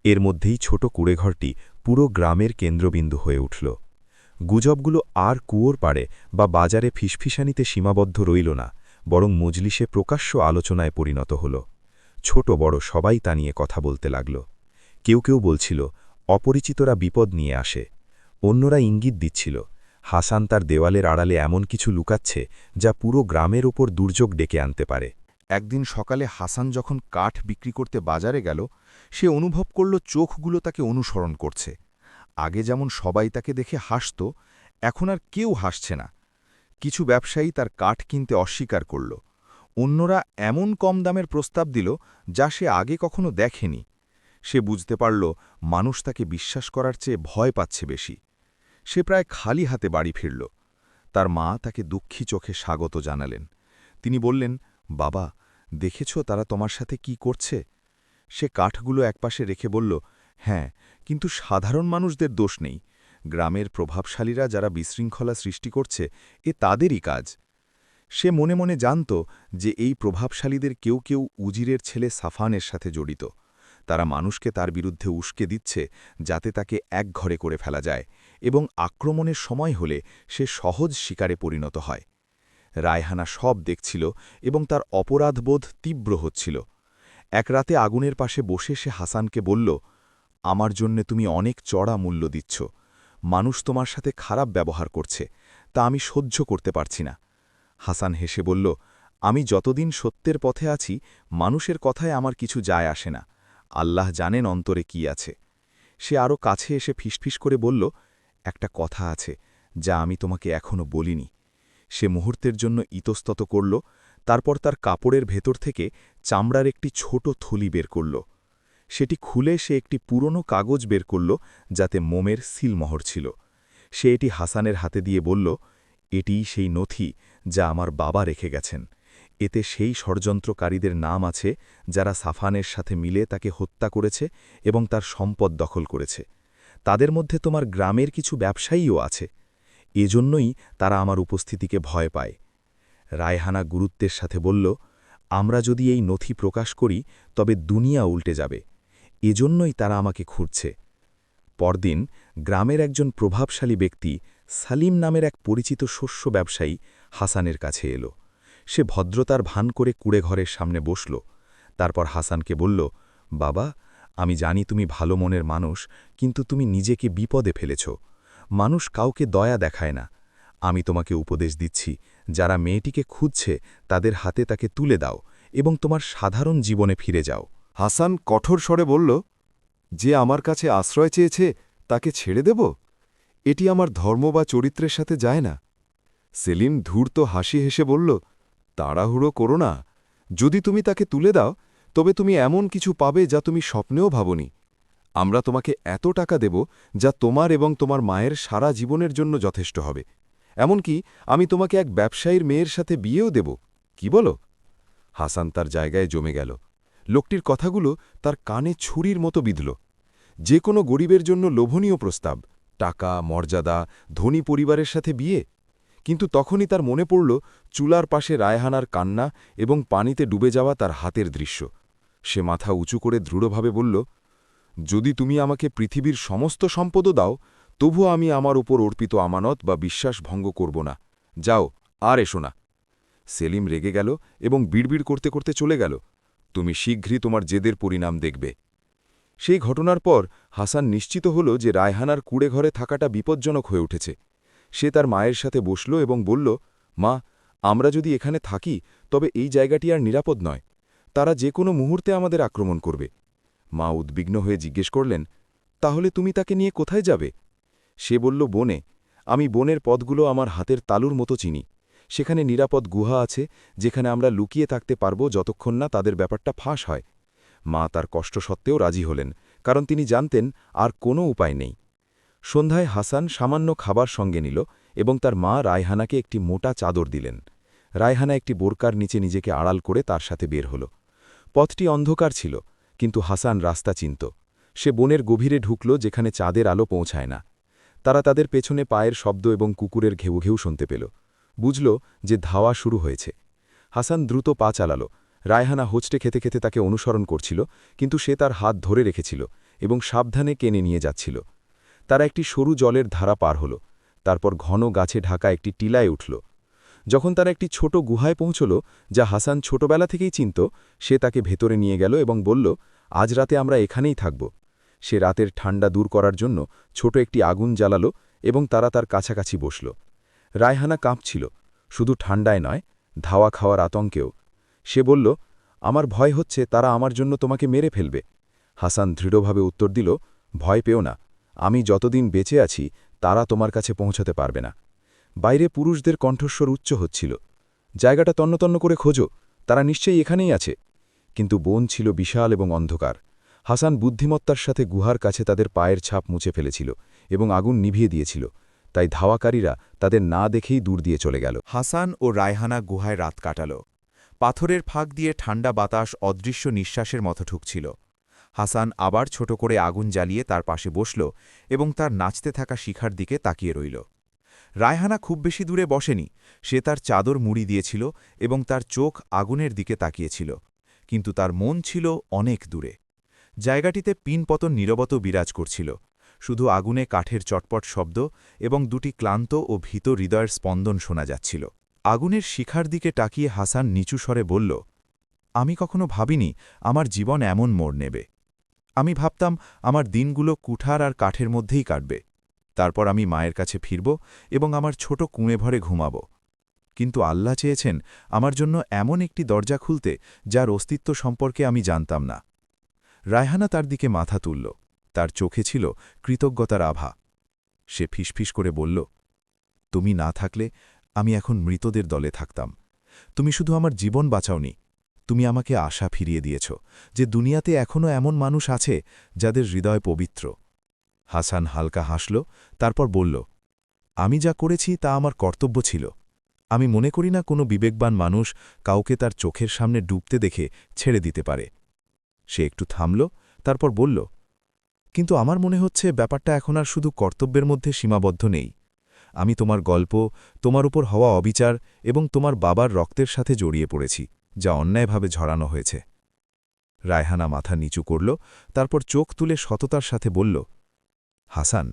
এর মধ্যেই ছোট কুড়েঘরটি পুরো গ্রামের কেন্দ্রবিন্দু হয়ে উঠল। গুজবগুলো আর কুয়োর পাড়ে বা বাজারে ফিসফিসানিতে সীমাবদ্ধ রইল না, বরং মজলিসে প্রকাশ্য আলোচনায় পরিণত হল। ছোট বড় সবাই তা নিয়ে কথা বলতে লাগল। কেউ কেউ বলছিল, অপরিচিতরা বিপদ নিয়ে আসে। অন্যরা ইঙ্গিত দিচ্ছিল, হাসান তার দেওয়ালের আড়ালে এমন কিছু লুকাচ্ছে যা পুরো গ্রামের ওপর দুর্যোগ ডেকে আনতে পারে। একদিন সকালে হাসান যখন কাঠ বিক্রি করতে বাজারে গেল, সে অনুভব করল চোখগুলো তাকে অনুসরণ করছে। আগে যেমন সবাই তাকে দেখে হাসত, এখন আর কেউ হাসছে না। কিছু ব্যবসায়ী তার কাঠ কিনতে অস্বীকার করল। অন্যরা এমন কম দামের প্রস্তাব দিল যা সে আগে কখনো দেখেনি। সে বুঝতে পারল মানুষ তাকে বিশ্বাস করার চেয়ে ভয় পাচ্ছে বেশি। সে প্রায় খালি হাতে বাড়ি ফিরল। তার মা তাকে দুঃখী চোখে স্বাগত জানালেন। তিনি বললেন, বাবা, দেখেছ তারা তোমার সাথে কি করছে? সে কাঠগুলো একপাশে রেখে বলল, হ্যাঁ, কিন্তু সাধারণ মানুষদের দোষ নেই। গ্রামের প্রভাবশালীরা যারা বিশৃঙ্খলা সৃষ্টি করছে এ তাদেরই কাজ। সে মনে মনে জানত যে এই প্রভাবশালীদের কেউ কেউ উজিরের ছেলে সাফানের সাথে জড়িত। তারা মানুষকে তার বিরুদ্ধে উস্কে দিচ্ছে যাতে তাকে একঘরে করে ফেলা যায় এবং আক্রমণের সময় হলে সে সহজ শিকারে পরিণত হয়। রায়হানা সব দেখছিল এবং তার অপরাধবোধ তীব্র হচ্ছিল। এক রাতে আগুনের পাশে বসে সে হাসানকে বলল, আমার জন্যে তুমি অনেক চড়া মূল্য দিচ্ছ। মানুষ তোমার সাথে খারাপ ব্যবহার করছে, তা আমি সহ্য করতে পারছি না। হাসান হেসে বলল, আমি যতদিন সত্যের পথে আছি মানুষের কথায় আমার কিছু যায় আসে না। আল্লাহ জানেন অন্তরে কি আছে। সে আরও কাছে এসে ফিসফিস করে বলল, একটা কথা আছে যা আমি তোমাকে এখনো বলিনি। সে মুহূর্তের জন্য ইতস্তত করল, তারপর তার কাপড়ের ভেতর থেকে চামড়ার একটি ছোট থলি বের করল। সেটি খুলে সে একটি পুরনো কাগজ বের করল যাতে মোমের সিলমোহর ছিল। সে এটি হাসানের হাতে দিয়ে বলল, এটিই সেই নথি যা আমার বাবা রেখে গেছেন। এতে সেই ষড়যন্ত্রকারীদের নাম আছে যারা সাফানের সাথে মিলে তাকে হত্যা করেছে এবং তার সম্পদ দখল করেছে। তাদের মধ্যে তোমার গ্রামের কিছু ব্যবসায়ীও আছে। এজন্যই তারা আমার উপস্থিতিকে ভয় পায়। রায়হানা গুরুত্বের সাথে বলল, আমরা যদি এই নথি প্রকাশ করি তবে দুনিয়া উল্টে যাবে। এজন্যই তারা আমাকে খুঁজছে। পরদিন গ্রামের একজন প্রভাবশালী ব্যক্তি সালিম নামের এক পরিচিত শস্য ব্যবসায়ী হাসানের কাছে এলো। সে ভদ্রতার ভান করে কুড়েঘরের সামনে বসল। তারপর হাসানকে বলল, বাবা, আমি জানি তুমি ভালো মনের মানুষ, কিন্তু তুমি নিজেকে বিপদে ফেলেছ। মানুষ কাউকে দয়া দেখায় না। আমি তোমাকে উপদেশ দিচ্ছি, যারা মেয়েটিকে খুঁজছে তাদের হাতে তাকে তুলে দাও এবং তোমার সাধারণ জীবনে ফিরে যাও। হাসান কঠোর স্বরে বলল, যে আমার কাছে আশ্রয় চেয়েছে তাকে ছেড়ে দেব? এটি আমার ধর্ম বা চরিত্রের সাথে যায় না। সেলিম ধূর্ত হাসি হেসে বলল, তাড়াহুড়ো করো না। যদি তুমি তাকে তুলে দাও তবে তুমি এমন কিছু পাবে যা তুমি স্বপ্নেও ভাবনি। আমরা তোমাকে এত টাকা দেব যা তোমার এবং তোমার মায়ের সারা জীবনের জন্য যথেষ্ট হবে। এমনকি আমি তোমাকে এক ব্যবসায়ীর মেয়ের সাথে বিয়েও দেব। কি বলো? হাসান তার জায়গায় জমে গেল। লোকটির কথাগুলো তার কানে ছুরির মতো বিঁধল। যে কোনো গরিবের জন্য লোভনীয় প্রস্তাব, টাকা, মর্যাদা, ধনী পরিবারের সাথে বিয়ে। কিন্তু তখনই তার মনে পড়ল চুলার পাশে রায়হানার কান্না এবং পানিতে ডুবে যাওয়া তার হাতের দৃশ্য। সে মাথা উঁচু করে দৃঢ়ভাবে বলল, যদি তুমি আমাকে পৃথিবীর সমস্ত সম্পদও দাও তবুও আমি আমার উপর অর্পিত আমানত বা বিশ্বাস ভঙ্গ করব না। যাও, আর এসো না। সেলিম রেগে গেল এবং বিড়বিড় করতে করতে চলে গেল। তুমি শীঘ্রই তোমার জেদের পরিণাম দেখবে। সেই ঘটনার পর হাসান নিশ্চিত হল যে রায়হানার কুড়েঘরে থাকাটা বিপজ্জনক হয়ে উঠেছে। সে তার মায়ের সাথে বসল এবং বলল, মা, আমরা যদি এখানে থাকি তবে এই জায়গাটি আর নিরাপদ নয়। তারা যে কোনো মুহূর্তে আমাদের আক্রমণ করবে। মা উদ্বিগ্ন হয়ে জিজ্ঞেস করলেন, তাহলে তুমি তাকে নিয়ে কোথায় যাবে? সে বলল, বনে। আমি বনের পথগুলো আমার হাতের তালুর মতো চিনি। সেখানে নিরাপদ গুহা আছে যেখানে আমরা লুকিয়ে থাকতে পারব যতক্ষণ না তাদের ব্যাপারটা ফাঁস হয়। মা তার কষ্ট সত্ত্বেও রাজি হলেন, কারণ তিনি জানতেন আর কোনো উপায় নেই। সন্ধ্যায় হাসান সামান্য খাবার সঙ্গে নিল এবং তার মা রায়হানাকে একটি মোটা চাদর দিলেন। রায়হানা একটি বোরকার নিচে নিজেকে আড়াল করে তার সাথে বের হল। পথটি অন্ধকার ছিল, কিন্তু হাসান রাস্তা চিনত। সে বনের গভীরে ঢুকল যেখানে চাঁদের আলো পৌঁছায় না। তারা তাদের পেছনে পায়ের শব্দ এবং কুকুরের ঘেউ ঘেউ শুনতে পেল। বুঝল যে ধাওয়া শুরু হয়েছে। হাসান দ্রুত পা চালাল। রায়হানা হোঁচটে খেতে খেতে তাকে অনুসরণ করছিল, কিন্তু সে তার হাত ধরে রেখেছিল এবং সাবধানে টেনে নিয়ে যাচ্ছিল। তারা একটি সরু জলের ধারা পার হল। তারপর ঘন গাছে ঢাকা একটি টিলায় উঠল। যখন তারা একটি ছোট গুহায় পৌঁছল যা হাসান ছোটবেলা থেকেই চিনত, সে তাকে ভেতরে নিয়ে গেল এবং বলল, আজ রাতে আমরা এখানেই থাকব। সে রাতের ঠান্ডা দূর করার জন্য ছোট একটি আগুন জ্বালাল এবং তারা তার কাছাকাছি বসল। রায়হানা কাঁপছিল, শুধু ঠান্ডায় নয়, ধাওয়া খাওয়ার আতঙ্কেও। সে বলল, আমার ভয় হচ্ছে তারা আমার জন্য তোমাকে মেরে ফেলবে। হাসান দৃঢ়ভাবে উত্তর দিল, ভয় পেও না, আমি যতদিন বেঁচে আছি তারা তোমার কাছে পৌঁছাতে পারবে না। বাইরে পুরুষদের কণ্ঠস্বর উচ্চ হচ্ছিল, জায়গাটা তন্নতন্ন করে খোঁজো, তারা নিশ্চয়ই এখানেই আছে। কিন্তু বন ছিল বিশাল এবং অন্ধকার। হাসান বুদ্ধিমত্তার সাথে গুহার কাছে তাদের পায়ের ছাপ মুছে ফেলেছিল এবং আগুন নিভিয়ে দিয়েছিল, তাই ধাওয়াকারীরা তাদের না দেখেই দূর দিয়ে চলে গেল। হাসান ও রায়হানা গুহায় রাত কাটাল। পাথরের ফাঁক দিয়ে ঠান্ডা বাতাস অদৃশ্য নিঃশ্বাসের মতো ঢুকছিল। হাসান আবার ছোট করে আগুন জ্বালিয়ে তার পাশে বসল এবং তার নাচতে থাকা শিখার দিকে তাকিয়ে রইল। রায়হানা খুব বেশি দূরে বসেনি, সে তার চাদর মুড়ি দিয়েছিল এবং তার চোখ আগুনের দিকে তাকিয়েছিল, কিন্তু তার মন ছিল অনেক দূরে। জায়গাটিতে পিনপতন নীরবত বিরাজ করছিল, শুধু আগুনে কাঠের চটপট শব্দ এবং দুটি ক্লান্ত ও ভীত হৃদয়ের স্পন্দন শোনা যাচ্ছিল। আগুনের শিখার দিকে তাকিয়ে হাসান নিচু স্বরে বলল, আমি কখনো ভাবিনি আমার জীবন এমন মোড় নেবে। আমি ভাবতাম আমার দিনগুলো কুঠার আর কাঠের মধ্যেই কাটবে, তারপর আমি মায়ের কাছে ফিরব এবং আমার ছোট কুঁড়ে ভরে ঘুমাব। কিন্তু আল্লাহ চেয়েছেন আমার জন্য এমন একটি দরজা খুলতে যার অস্তিত্ব সম্পর্কে আমি জানতাম না। রায়হানা তার দিকে মাথা তুলল, তার চোখে ছিল কৃতজ্ঞতার আভা। সে ফিসফিস করে বলল, তুমি না থাকলে আমি এখন মৃতদের দলে থাকতাম। তুমি শুধু আমার জীবন বাঁচাওনি, তুমি আমাকে আশা ফিরিয়ে দিয়েছ যে দুনিয়াতে এখনও এমন মানুষ আছে যাদের হৃদয় পবিত্র। হাসান হালকা হাসল, তারপর বলল, আমি যা করেছি তা আমার কর্তব্য ছিল। আমি মনে করি না কোনো বিবেকবান মানুষ কাউকে তার চোখের সামনে ডুবতে দেখে ছেড়ে দিতে পারে। সে একটু থামল, তারপর বলল, কিন্তু আমার মনে হচ্ছে ব্যাপারটা এখন আর শুধু কর্তব্যের মধ্যে সীমাবদ্ধ নেই। আমি তোমার গল্প, তোমার উপর হওয়া অবিচার এবং তোমার বাবার রক্তের সাথে জড়িয়ে পড়েছি, যা অন্যায়ভাবে ঝরানো হয়েছে। রায়হানা মাথা নিচু করল, তারপর চোখ তুলে সততার সাথে বলল, হাসান,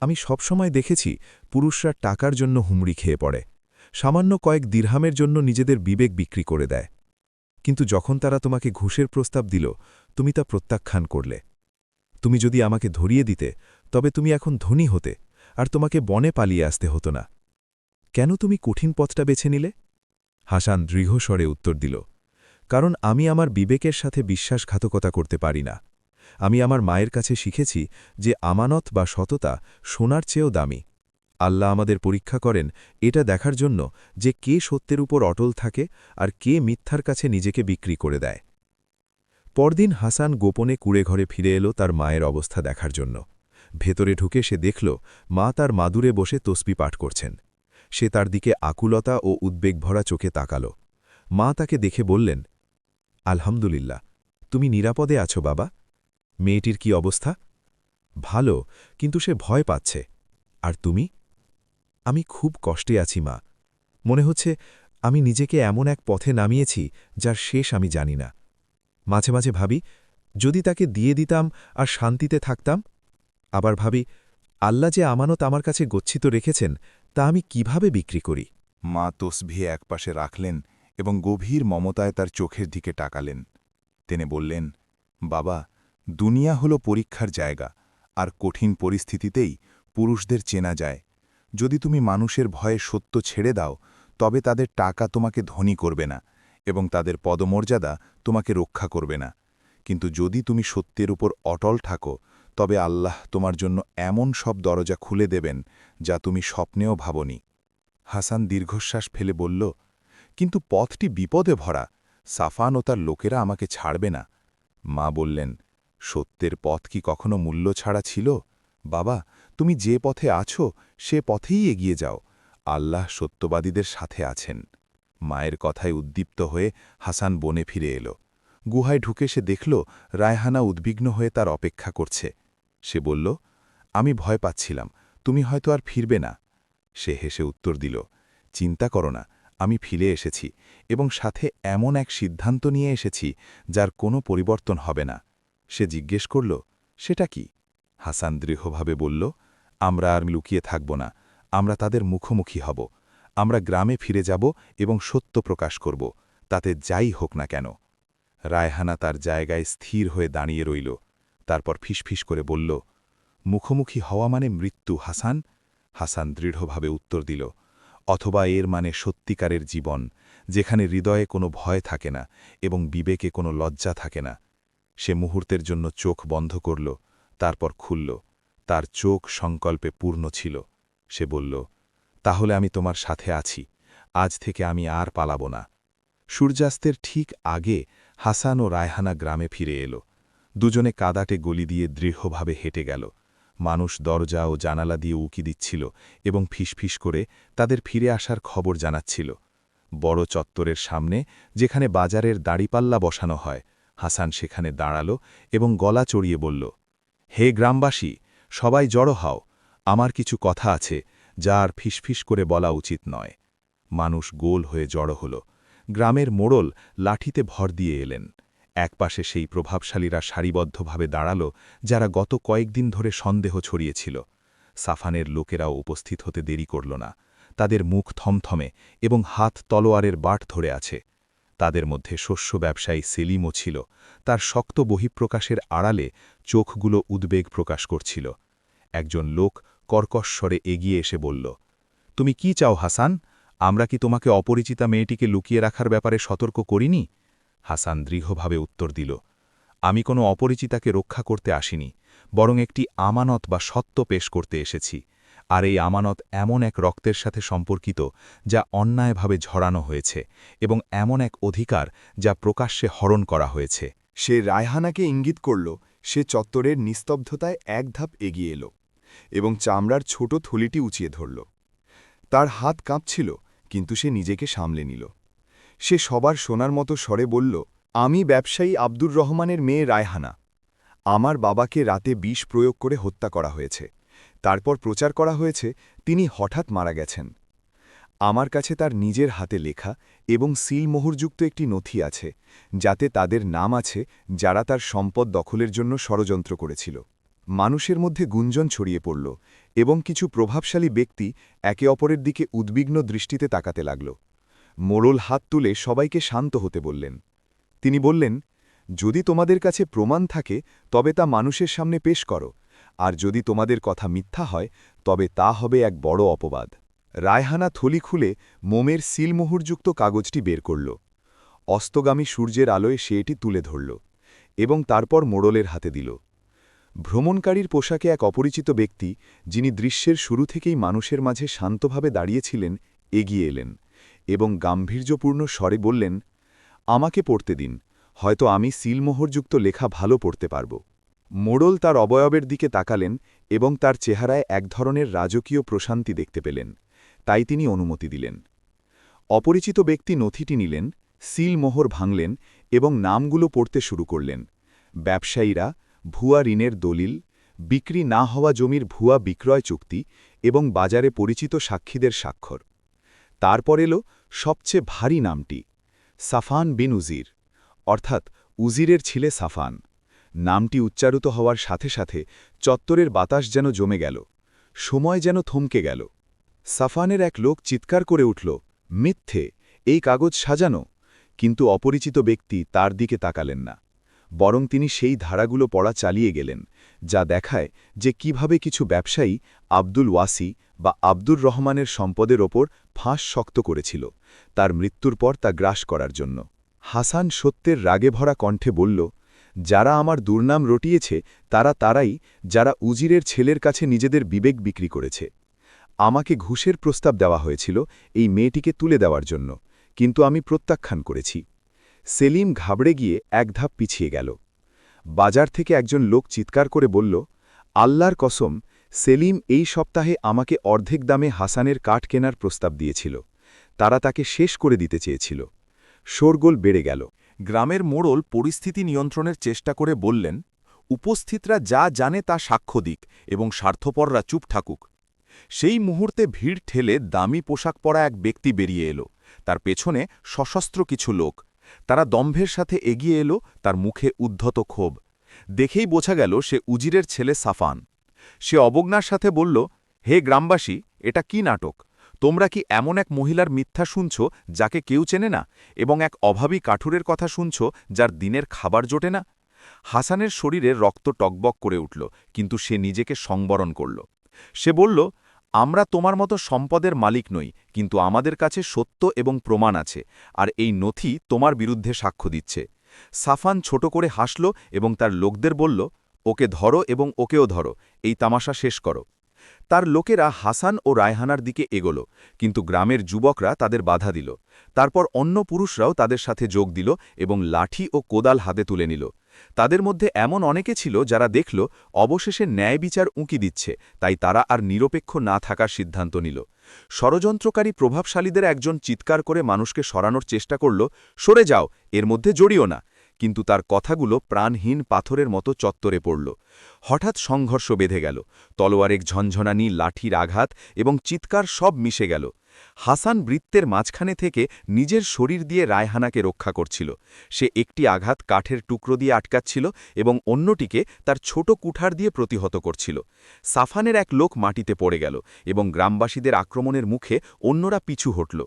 আমি সবসময় দেখেছি পুরুষরা টাকার জন্য হুমড়ি খেয়ে পড়ে, সামান্য কয়েক দিরহামের জন্য নিজেদের বিবেক বিক্রি করে দেয়। কিন্তু যখন তারা তোমাকে ঘুষের প্রস্তাব দিল, তুমি তা প্রত্যাখ্যান করলে। তুমি যদি আমাকে ধরিয়ে দিতে, তবে তুমি এখন ধনী হতে, আর তোমাকে বনে পালিয়ে আসতে হতো না। কেন তুমি কঠিন পথটা বেছে নিলে? হাসান দৃঢ়স্বরে উত্তর দিল, কারণ আমি আমার বিবেকের সাথে বিশ্বাসঘাতকতা করতে পারি না। আমি আমার মায়ের কাছে শিখেছি যে আমানত বা সততা সোনার চেয়েও দামি। আল্লাহ আমাদের পরীক্ষা করেন এটা দেখার জন্য যে কে সত্যের উপর অটল থাকে আর কে মিথ্যার কাছে নিজেকে বিক্রি করে দেয়। পরদিন হাসান গোপনে কুঁড়েঘরে ফিরে এলো তার মায়ের অবস্থা দেখার জন্য। ভেতরে ঢুকে সে দেখল মা তার মাদুরে বসে তসবি পাঠ করছেন। সে তার দিকে আকুলতা ও উদ্বেগভরা চোখে তাকাল। মা তাকে দেখে বললেন, আলহামদুলিল্লাহ, তুমি নিরাপদে আছো বাবা। মেয়েটির কি অবস্থা? ভালো, কিন্তু সে ভয় পাচ্ছে। আর তুমি? আমি খুব কষ্টে আছি মা। মনে হচ্ছে আমি নিজেকে এমন এক পথে নামিয়েছি যার শেষ আমি জানি না। মাঝে মাঝে ভাবি, যদি তাকে দিয়ে দিতাম আর শান্তিতে থাকতাম। আবার ভাবি, আল্লাহ যে আমানত আমার কাছে গচ্ছিত রেখেছেন তা আমি কিভাবে বিক্রি করি। মা তসবিহ একপাশে রাখলেন এবং গভীর মমতায় তার চোখের দিকে তাকালেন। তিনি বললেন, বাবা, দুনিয়া হল পরীক্ষার জায়গা, আর কঠিন পরিস্থিতিতেই পুরুষদের চেনা যায়। যদি তুমি মানুষের ভয়ে সত্য ছেড়ে দাও, তবে তাদের টাকা তোমাকে ধনী করবে না এবং তাদের পদমর্যাদা তোমাকে রক্ষা করবে না। কিন্তু যদি তুমি সত্যের উপর অটল থাকো, তবে আল্লাহ তোমার জন্য এমন সব দরজা খুলে দেবেন যা তুমি স্বপ্নেও ভাবনি। হাসান দীর্ঘশ্বাস ফেলে বলল, কিন্তু পথটি বিপদে ভরা, সাফান ও তার লোকেরা আমাকে ছাড়বে না। মা বললেন, সত্যের পথ কি কখনো মূল্য ছাড়া ছিল? বাবা, তুমি যে পথে আছো সে পথেই এগিয়ে যাও, আল্লাহ সত্যবাদীদের সাথে আছেন। মায়ের কথায় উদ্দীপ্ত হয়ে হাসান বনে ফিরে এলো। গুহায় ঢুকে সে দেখল রায়হানা উদ্বিগ্ন হয়ে তার অপেক্ষা করছে। সে বলল, আমি ভয় পাচ্ছিলাম, তুমি হয়তো আর ফিরবে না। সে হেসে উত্তর দিল, চিন্তা করো না, আমি ফিরে এসেছি এবং সাথে এমন এক সিদ্ধান্ত নিয়ে এসেছি যার কোনো পরিবর্তন হবে না। সে জিজ্ঞেস করল, সেটা কি? হাসান দৃঢ়ভাবে বলল, আমরা আর লুকিয়ে থাকব না, আমরা তাদের মুখোমুখি হব। আমরা গ্রামে ফিরে যাব এবং সত্য প্রকাশ করব, তাতে যাই হোক না কেন। রায়হানা তার জায়গায় স্থির হয়ে দাঁড়িয়ে রইল, তারপর ফিসফিস করে বলল, মুখোমুখি হওয়া মানে মৃত্যু হাসান। হাসান দৃঢ়ভাবে উত্তর দিল, অথবা এর মানে সত্যিকারের জীবন, যেখানে হৃদয়ে কোনো ভয় থাকে না এবং বিবেকে কোনো লজ্জা থাকে না। সে মুহূর্তের জন্য চোখ বন্ধ করল, তারপর খুলল। তার চোখ সংকল্পে পূর্ণ ছিল। সে বলল, তাহলে আমি তোমার সাথে আছি, আজ থেকে আমি আর পালাব না। সূর্যাস্তের ঠিক আগে হাসান ও রায়হানা গ্রামে ফিরে এলো। দুজনে কাদাটে গলি দিয়ে দৃঢ়ভাবে হেঁটে গেল। মানুষ দরজা ও জানালা দিয়ে উকি দিচ্ছিল এবং ফিসফিস করে তাদের ফিরে আসার খবর জানাচ্ছিল। বড় চত্বরের সামনে, যেখানে বাজারের দাড়িপাল্লা বসানো হয়, হাসান সেখানে দাঁড়াল এবং গলা চড়িয়ে বলল, হে গ্রামবাসী, সবাই জড়ো হও, আমার কিছু কথা আছে যা আর ফিসফিস করে বলা উচিত নয়। মানুষ গোল হয়ে জড়ো হল। গ্রামের মোড়ল লাঠিতে ভর দিয়ে এলেন। একপাশে সেই প্রভাবশালীরা সারিবদ্ধভাবে দাঁড়াল যারা গত কয়েকদিন ধরে সন্দেহ ছড়িয়েছিল। সাফানের লোকেরাও উপস্থিত হতে দেরি করল না। তাদের মুখ থমথমে এবং হাত তলোয়ারের বাট ধরে আছে। তাদের মধ্যে শস্য ব্যবসায়ী সেলিমও ছিল। তার শক্ত বহিঃপ্রকাশের আড়ালে চোখগুলো উদ্বেগ প্রকাশ করছিল। একজন লোক কর্কশ স্বরে এগিয়ে এসে বলল, তুমি কি চাও হাসান? আমরা কি তোমাকে অপরিচিতা মেয়েটিকে লুকিয়ে রাখার ব্যাপারে সতর্ক করিনি? হাসান দৃঢ়ভাবে উত্তর দিল, আমি কোনো অপরিচিতাকে রক্ষা করতে আসিনি, বরং একটি আমানত বা সত্য পেশ করতে এসেছি। আর এই আমানত এমন এক রক্তের সাথে সম্পর্কিত যা অন্যায়ভাবে ঝরানো হয়েছে, এবং এমন এক অধিকার যা প্রকাশ্যে হরণ করা হয়েছে। সে রায়হানাকে ইঙ্গিত করল। সে চত্বরের নিস্তব্ধতায় এক ধাপ এগিয়ে এলো এবং চামড়ার ছোট থলিটি উঁচিয়ে ধরল। তার হাত কাঁপছিল, কিন্তু সে নিজেকে সামলে নিল। সে সবার শোনার মতো স্বরে বলল, আমি ব্যবসায়ী আব্দুর রহমানের মেয়ে রায়হানা। আমার বাবাকে রাতে বিষ প্রয়োগ করে হত্যা করা হয়েছে। তারপর প্রচার করা হয়েছে তিনি হঠাৎ মারা গেছেন। আমার কাছে তার নিজের হাতে লেখা এবং সিলমোহরযুক্ত একটি নথি আছে, যাতে তাদের নাম আছে যারা তার সম্পদ দখলের জন্য ষড়যন্ত্র করেছিল। মানুষের মধ্যে গুঞ্জন ছড়িয়ে পড়ল এবং কিছু প্রভাবশালী ব্যক্তি একে অপরের দিকে উদ্বিগ্ন দৃষ্টিতে তাকাতে লাগল। মোড়ল হাত তুলে সবাইকে শান্ত হতে বললেন। তিনি বললেন, যদি তোমাদের কাছে প্রমাণ থাকে তবে তা মানুষের সামনে পেশ করো, আর যদি তোমাদের কথা মিথ্যা হয় তবে তা হবে এক বড় অপবাদ। রায়হানা থলি খুলে মোমের সিলমোহরযুক্ত কাগজটি বের করল। অস্তগামী সূর্যের আলোয় সে এটি তুলে ধরল এবং তারপর মোড়লের হাতে দিল। ভ্রমণকারীর পোশাকে এক অপরিচিত ব্যক্তি, যিনি দৃশ্যের শুরু থেকেই মানুষের মাঝে শান্তভাবে দাঁড়িয়েছিলেন, এগিয়ে এলেন এবং গাম্ভীর্যপূর্ণ স্বরে বললেন, আমাকে পড়তে দিন, হয়তো আমি সিলমোহরযুক্ত লেখা ভালো পড়তে পারব। মোড়ল তার অবয়বের দিকে তাকালেন এবং তার চেহারায় এক ধরনের রাজকীয় প্রশান্তি দেখতে পেলেন, তাই তিনি অনুমতি দিলেন। অপরিচিত ব্যক্তি নথিটি নিলেন, সিলমোহর ভাঙলেন এবং নামগুলো পড়তে শুরু করলেন। ব্যবসায়ীরা, ভুয়া ঋণের দলিল, বিক্রি না হওয়া জমির ভুয়া বিক্রয় চুক্তি এবং বাজারে পরিচিত সাক্ষীদের স্বাক্ষর। তারপর এলো সবচেয়ে ভারী নামটি, সাফান বিন উজির, অর্থাৎ উজিরের ছেলে সাফান। নামটি উচ্চারিত হওয়ার সাথে সাথে চত্বরের বাতাস যেন জমে গেল, সময় যেন থমকে গেল। সাফানের এক লোক চিৎকার করে উঠল, মিথ্যে, এই কাগজ সাজানো। কিন্তু অপরিচিত ব্যক্তি তার দিকে তাকালেন না, বরং তিনি সেই ধারাগুলো পড়া চালিয়ে গেলেন, যা দেখায় যে কিভাবে কিছু ব্যবসায়ী আব্দুল ওয়াসি বা আব্দুর রহমানের সম্পদের ওপর ফাঁস শক্ত করেছিল, তার মৃত্যুর পর তা গ্রাস করার জন্য। হাসান সত্যের রাগে ভরা কণ্ঠে বলল, যারা আমার দুর্নাম রটিয়েছে তারা তারাই যারা উজিরের ছেলের কাছে নিজেদের বিবেক বিক্রি করেছে। আমাকে ঘুষের প্রস্তাব দেওয়া হয়েছিল এই মেয়েটিকে তুলে দেওয়ার জন্য, কিন্তু আমি প্রত্যাখ্যান করেছি। সেলিম ঘাবড়ে গিয়ে এক ধাপ পিছিয়ে গেল। বাজার থেকে একজন লোক চিৎকার করে বলল, আল্লাহর কসম, সেলিম এই সপ্তাহে আমাকে অর্ধেক দামে হাসানের কাঠ কেনার প্রস্তাব দিয়েছিল। তারা তাকে শেষ করে দিতে চেয়েছিল। শোরগোল বেড়ে গেল। গ্রামের মোড়ল পরিস্থিতি নিয়ন্ত্রণের চেষ্টা করে বললেন, উপস্থিতরা যা জানে তা সাক্ষ্য দিক এবং স্বার্থপররা চুপ থাকুক। সেই মুহূর্তে ভিড় ঠেলে দামি পোশাক পরা এক ব্যক্তি বেরিয়ে এলো। তার পেছনে সশস্ত্র কিছু লোক। তারা দম্ভের সাথে এগিয়ে এলো, তার মুখে উদ্ধত ক্ষোভ। দেখেই বোঝা গেল সে উজিরের ছেলে সাফান। সে অবজ্ঞার সাথে বলল, হে গ্রামবাসী, এটা কি নাটক? তোমরা কি এমন এক মহিলার মিথ্যা শুনছ যাকে কেউ চেনে না, এবং এক অভাবী কাঠুরের কথা শুনছ যার দিনের খাবার জোটে না? হাসানের শরীরে রক্ত টকবক করে উঠল, কিন্তু সে নিজেকে সংবরণ করল। সে বলল, আমরা তোমার মতো সম্পদের মালিক নই, কিন্তু আমাদের কাছে সত্য এবং প্রমাণ আছে, আর এই নথি তোমার বিরুদ্ধে সাক্ষ্য দিচ্ছে। সাফান ছোট করে হাসল এবং তার লোকদের বলল, ওকে ধরো এবং ওকেও ধরো, এই তামাশা শেষ করো। তার লোকেরা হাসান ও রায়হানার দিকে এগোল, কিন্তু গ্রামের যুবকরা তাদের বাধা দিল। তারপর অন্য পুরুষরাও তাদের সাথে যোগ দিল এবং লাঠি ও কোদাল হাতে তুলে নিল। তাদের মধ্যে এমন অনেকে ছিল যারা দেখল অবশেষে ন্যায় বিচার উঁকি দিচ্ছে, তাই তারা আর নিরপেক্ষ না থাকার সিদ্ধান্ত নিল। ষড়যন্ত্রকারী প্রভাবশালীদের একজন চিৎকার করে মানুষকে সরানোর চেষ্টা করল, সরে যাও, এর মধ্যে জড়িও না। কিন্তু তার কথাগুলো প্রাণহীন পাথরের মতো চত্বরে পড়ল। হঠাৎ সংঘর্ষ বেঁধে গেল, তলোয়ারের ঝনঝনানি, লাঠির আঘাত এবং চিৎকার সব মিশে গেল। হাসান বৃত্তের মাঝখানে থেকে নিজের শরীর দিয়ে রায়হানাকে রক্ষা করছিল। সে একটি আঘাত কাঠের টুকরো দিয়ে আটকাচ্ছিল এবং অন্যটিকে তার ছোট কুঠার দিয়ে প্রতিহত করছিল। সাফানের এক লোক মাটিতে পড়ে গেল এবং গ্রামবাসীদের আক্রমণের মুখে অন্যরা পিছু হটল।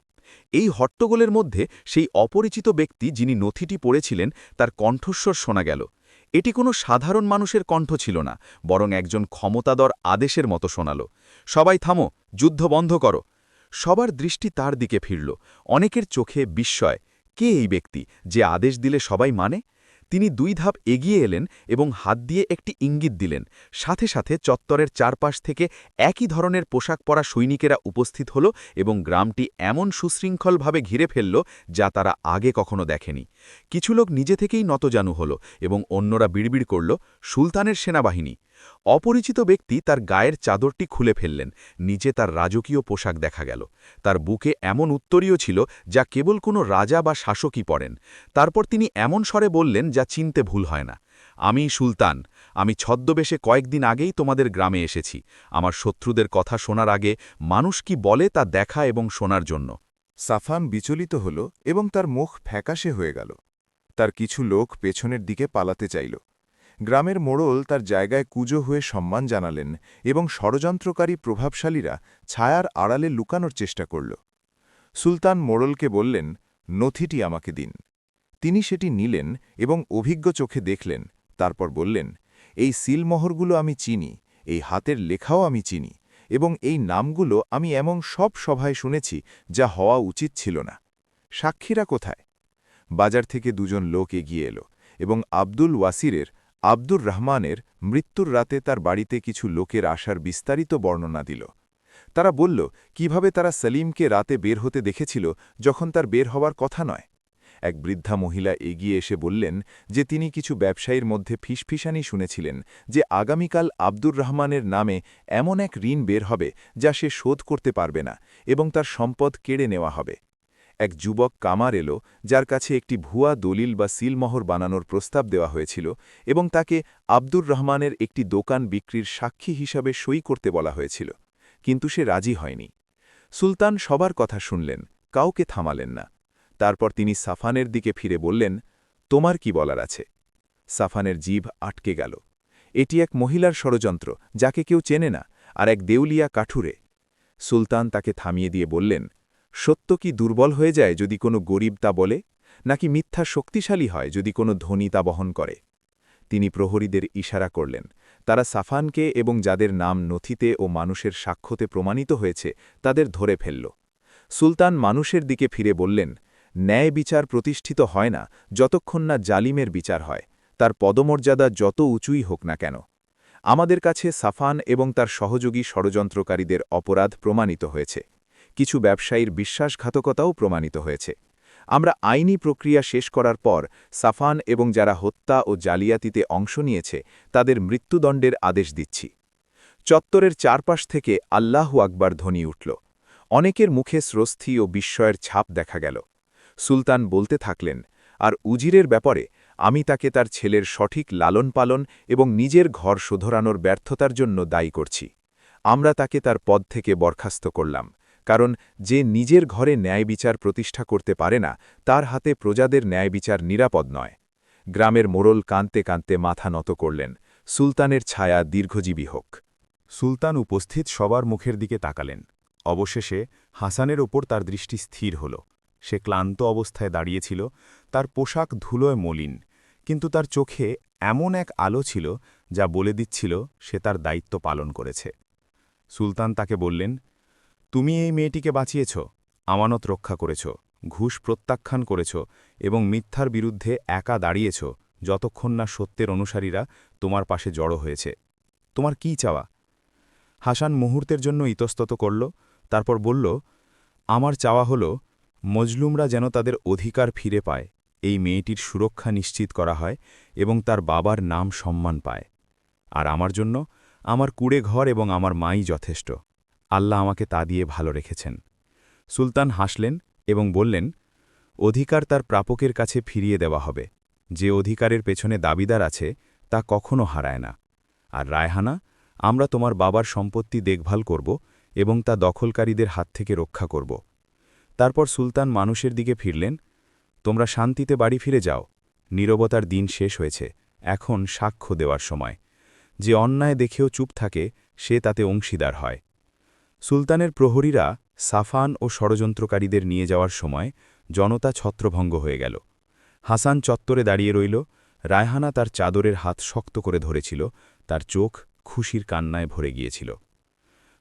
এই হট্টগোলের মধ্যে সেই অপরিচিত ব্যক্তি যিনি নথিটি পড়েছিলেন তার কণ্ঠস্বর শোনা গেল। এটি কোনো সাধারণ মানুষের কণ্ঠ ছিল না, বরং একজন ক্ষমতাধর আদেশের মতো শোনাল। সবাই থামো, যুদ্ধ বন্ধ করো। সবার দৃষ্টি তার দিকে ফিরল। অনেকের চোখে বিস্ময়, কে এই ব্যক্তি যে আদেশ দিলে সবাই মানে? তিনি 2 ধাপ এগিয়ে এলেন এবং হাত দিয়ে একটি ইঙ্গিত দিলেন। সাথে সাথে চত্বরের চারপাশ থেকে একই ধরনের পোশাক পরা সৈনিকেরা উপস্থিত হল এবং গ্রামটি এমন সুশৃঙ্খলভাবে ঘিরে ফেলল যা তারা আগে কখনো দেখেনি। কিছু লোক নিজে থেকেই নতজানু হল এবং অন্যরা বিড়বিড় করল, সুলতানের সেনাবাহিনী। অপরিচিত ব্যক্তি তার গায়ের চাদরটি খুলে ফেললেন। নিচে তার রাজকীয় পোশাক দেখা গেল। তার বুকে এমন উত্তরীয় ছিল যা কেবল কোনো রাজা বা শাসকই পরেন। তারপর তিনি এমন স্বরে বললেন যা চিনতে ভুল হয় না, আমি সুলতান। আমি ছদ্মবেশে কয়েকদিন আগেই তোমাদের গ্রামে এসেছি, আমার শত্রুদের কথা শোনার আগে মানুষ কি বলে তা দেখা এবং শোনার জন্য। সাফান বিচলিত হল এবং তার মুখ ফ্যাকাশে হয়ে গেল। তার কিছু লোক পেছনের দিকে পালাতে চাইল। গ্রামের মোড়ল তার জায়গায় কুজো হয়ে সম্মান জানালেন এবং ষড়যন্ত্রকারী প্রভাবশালীরা ছায়ার আড়ালে লুকানোর চেষ্টা করল। সুলতান মোড়লকে বললেন, নথিটি আমাকে দিন। তিনি সেটি নিলেন এবং অভিজ্ঞ চোখে দেখলেন। তারপর বললেন, এই সিলমোহরগুলো আমি চিনি, এই হাতের লেখাও আমি চিনি, এবং এই নামগুলো আমি এমন সব সভায় শুনেছি যা হওয়া উচিত ছিল না। সাক্ষীরা কোথায়? বাজার থেকে 2 জন লোক এগিয়ে এলো এবং আব্দুল ওয়াসিরের, আব্দুর রহমানের মৃত্যুর রাতে তার বাড়িতে কিছু লোকের আসার বিস্তারিত বর্ণনা দিল। তারা বলল কিভাবে তারা সলিমকে রাতে বের হতে দেখেছিল যখন তার বের হওয়ার কথা নয়। এক বৃদ্ধা মহিলা এগিয়ে এসে বললেন যে তিনি কিছু ব্যবসায়ীর মধ্যে ফিসফিসানি শুনেছিলেন যে আগামীকাল আব্দুর রহমানের নামে এমন এক ঋণ বের হবে যা সে শোধ করতে পারবে না এবং তার সম্পদ কেড়ে নেওয়া হবে। এক যুবক কামার এলো যার কাছে একটি ভুয়া দলিল বা সিলমোহর বানানোর প্রস্তাব দেওয়া হয়েছিল এবং তাকে আব্দুর রহমানের একটি দোকান বিক্রির সাক্ষী হিসাবে সই করতে বলা হয়েছিল, কিন্তু সে রাজি হয়নি। সুলতান সবার কথা শুনলেন, কাউকে থামালেন না। তারপর তিনি সাফানের দিকে ফিরে বললেন, তোমার কি বলার আছে? সাফানের জিভ আটকে গেল। এটি এক মহিলার ষড়যন্ত্র যাকে কেউ চেনে না, আর এক দেউলিয়া কাঠুরে। সুলতান তাকে থামিয়ে দিয়ে বললেন, সত্য কি দুর্বল হয়ে যায় যদি কোনো গরিব তা বলে, নাকি মিথ্যা শক্তিশালী হয় যদি কোনো ধনী তা বহন করে? তিনি প্রহরীদের ইশারা করলেন। তারা সাফানকে এবং যাদের নাম নথিতে ও মানুষের সাক্ষ্যতে প্রমাণিত হয়েছে তাদের ধরে ফেলল। সুলতান মানুষের দিকে ফিরে বললেন, ন্যায় বিচার প্রতিষ্ঠিত হয় না যতক্ষণ না জালিমের বিচার হয়, তার পদমর্যাদা যত উঁচুই হোক না কেন। আমাদের কাছে সাফান এবং তার সহযোগী ষড়যন্ত্রকারীদের অপরাধ প্রমাণিত হয়েছে। কিছু ব্যবসায়ীর বিশ্বাসঘাতকতাও প্রমাণিত হয়েছে। আমরা আইনি প্রক্রিয়া শেষ করার পর সাফান এবং যারা হত্যা ও জালিয়াতিতে অংশ নিয়েছে তাদের মৃত্যুদণ্ডের আদেশ দিচ্ছি। চত্বরের চারপাশ থেকে আল্লাহু আকবার ধ্বনি উঠল। অনেকের মুখে স্রস্তি ও বিস্ময়ের ছাপ দেখা গেল। সুলতান বলতে থাকলেন, আর উজিরের ব্যাপারে আমি তাকে তার ছেলের সঠিক লালন পালন এবং নিজের ঘর শোধরানোর ব্যর্থতার জন্য দায়ী করছি। আমরা তাকে তার পদ থেকে বরখাস্ত করলাম, কারণ যে নিজের ঘরে ন্যায় বিচার প্রতিষ্ঠা করতে পারে না তার হাতে প্রজাদের ন্যায় বিচার নিরাপদ নয়। গ্রামের মোড়ল কাঁদতে কাঁদতে মাথা নত করলেন, সুলতানের ছায়া দীর্ঘজীবী হোক। সুলতান উপস্থিত সবার মুখের দিকে তাকালেন। অবশেষে হাসানের ওপর তার দৃষ্টি স্থির হল। সে ক্লান্ত অবস্থায় দাঁড়িয়েছিল, তার পোশাক ধুলোয় মলিন, কিন্তু তার চোখে এমন এক আলো ছিল যা বলে দিচ্ছিল সে তার দায়িত্ব পালন করেছে। সুলতান তাকে বললেন, তুমি এই মেয়েটিকে বাঁচিয়েছ, আমানত রক্ষা করেছ, ঘুষ প্রত্যাখ্যান করেছ এবং মিথ্যার বিরুদ্ধে একা দাঁড়িয়েছ যতক্ষণ না সত্যের অনুসারীরা তোমার পাশে জড়ো হয়েছে। তোমার কি চাওয়া? হাসান মুহূর্তের জন্য ইতস্তত করল, তারপর বলল, আমার চাওয়া হল মজলুমরা যেন তাদের অধিকার ফিরে পায়, এই মেয়েটির সুরক্ষা নিশ্চিত করা হয় এবং তার বাবার নাম সম্মান পায়। আর আমার জন্য আমার কুড়ে ঘর এবং আমার মাই যথেষ্ট। আল্লাহ আমাকে তা দিয়ে ভালো রেখেছেন। সুলতান হাসলেন এবং বললেন, অধিকার তার প্রাপকের কাছে ফিরিয়ে দেওয়া হবে। যে অধিকারের পেছনে দাবিদার আছে তা কখনো হারায় না। আর রায়হানা, আমরা তোমার বাবার সম্পত্তি দেখভাল করব এবং তা দখলকারীদের হাত থেকে রক্ষা করব। তারপর সুলতান মানুষের দিকে ফিরলেন, তোমরা শান্তিতে বাড়ি ফিরে যাও, নীরবতার দিন শেষ হয়েছে, এখন সাক্ষ্য দেওয়ার সময়। যে অন্যায় দেখেও চুপ থাকে সে তাতে অংশীদার হয়। সুলতানের প্রহরীরা সাফান ও ষড়যন্ত্রকারীদের নিয়ে যাওয়ার সময় জনতা ছত্রভঙ্গ হয়ে গেল। হাসান চত্বরে দাঁড়িয়ে রইল, রায়হানা তার চাদরের হাত শক্ত করে ধরেছিল, তার চোখ খুশির কান্নায় ভরে গিয়েছিল।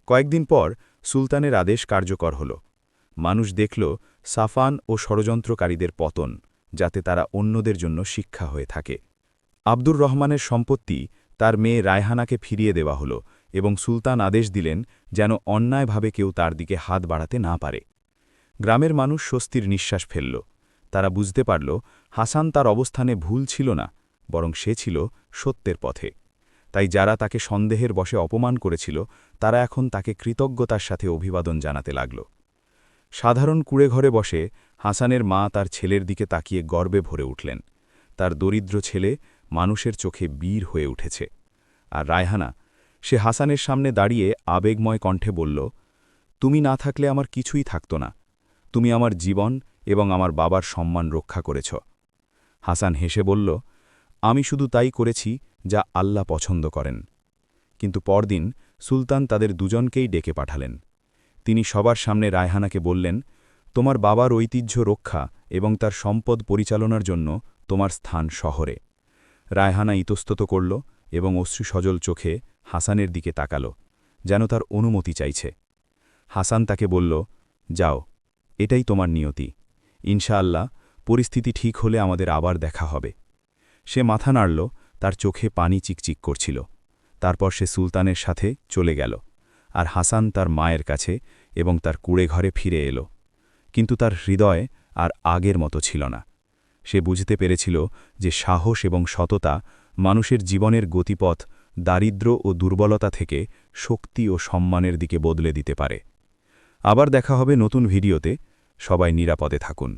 কয়েকদিন পর সুলতানের আদেশ কার্যকর হল। মানুষ দেখল সাফান ও ষড়যন্ত্রকারীদের পতন, যাতে তারা অন্যদের জন্য শিক্ষা হয়ে থাকে। আব্দুর রহমানের সম্পত্তি তার মেয়ে রায়হানাকে ফিরিয়ে দেওয়া হল এবং সুলতান আদেশ দিলেন যেন অন্যায়ভাবে কেউ তার দিকে হাত বাড়াতে না পারে। গ্রামের মানুষ স্বস্তির নিঃশ্বাস ফেলল। তারা বুঝতে পারল হাসান তার অবস্থানে ভুল ছিল না, বরং সে ছিল সত্যের পথে। তাই যারা তাকে সন্দেহের বশে অপমান করেছিল তারা এখন তাকে কৃতজ্ঞতার সাথে অভিবাদন জানাতে লাগল। সাধারণ কুঁড়েঘরে বসে হাসানের মা তার ছেলের দিকে তাকিয়ে গর্বে ভরে উঠলেন। তার দরিদ্র ছেলে মানুষের চোখে বীর হয়ে উঠেছে। আর রায়হানা, সে হাসানের সামনে দাঁড়িয়ে আবেগময় কণ্ঠে বলল, তুমি না থাকলে আমার কিছুই থাকত না। তুমি আমার জীবন এবং আমার বাবার সম্মান রক্ষা করেছ। হাসান হেসে বলল, আমি শুধু তাই করেছি যা আল্লাহ পছন্দ করেন। কিন্তু পরদিন সুলতান তাদের দুজনকেই ডেকে পাঠালেন। তিনি সবার সামনে রায়হানাকে বললেন, তোমার বাবার ঐতিহ্য রক্ষা এবং তার সম্পদ পরিচালনার জন্য তোমার স্থান শহরে। রায়হানা ইতস্তত করল এবং অশ্রুসজল চোখে হাসানের দিকে তাকাল, যেন তার অনুমতি চাইছে। হাসান তাকে বলল, যাও, এটাই তোমার নিয়তি। ইনশাআল্লাহ পরিস্থিতি ঠিক হলে আমাদের আবার দেখা হবে। সে মাথা নাড়ল, তার চোখে পানি চিকচিক করছিল। তারপর সে সুলতানের সাথে চলে গেল, আর হাসান তার মায়ের কাছে এবং তার কুঁড়েঘরে ফিরে এলো। কিন্তু তার হৃদয় আর আগের মতো ছিল না। সে বুঝতে পেরেছিল যে সাহস এবং সততা মানুষের জীবনের গতিপথ দারিদ্র্য ও দুর্বলতা থেকে শক্তি ও সম্মানের দিকে বদলে দিতে পারে। আবার দেখা হবে নতুন ভিডিওতে। সবাই নিরাপদে থাকুন।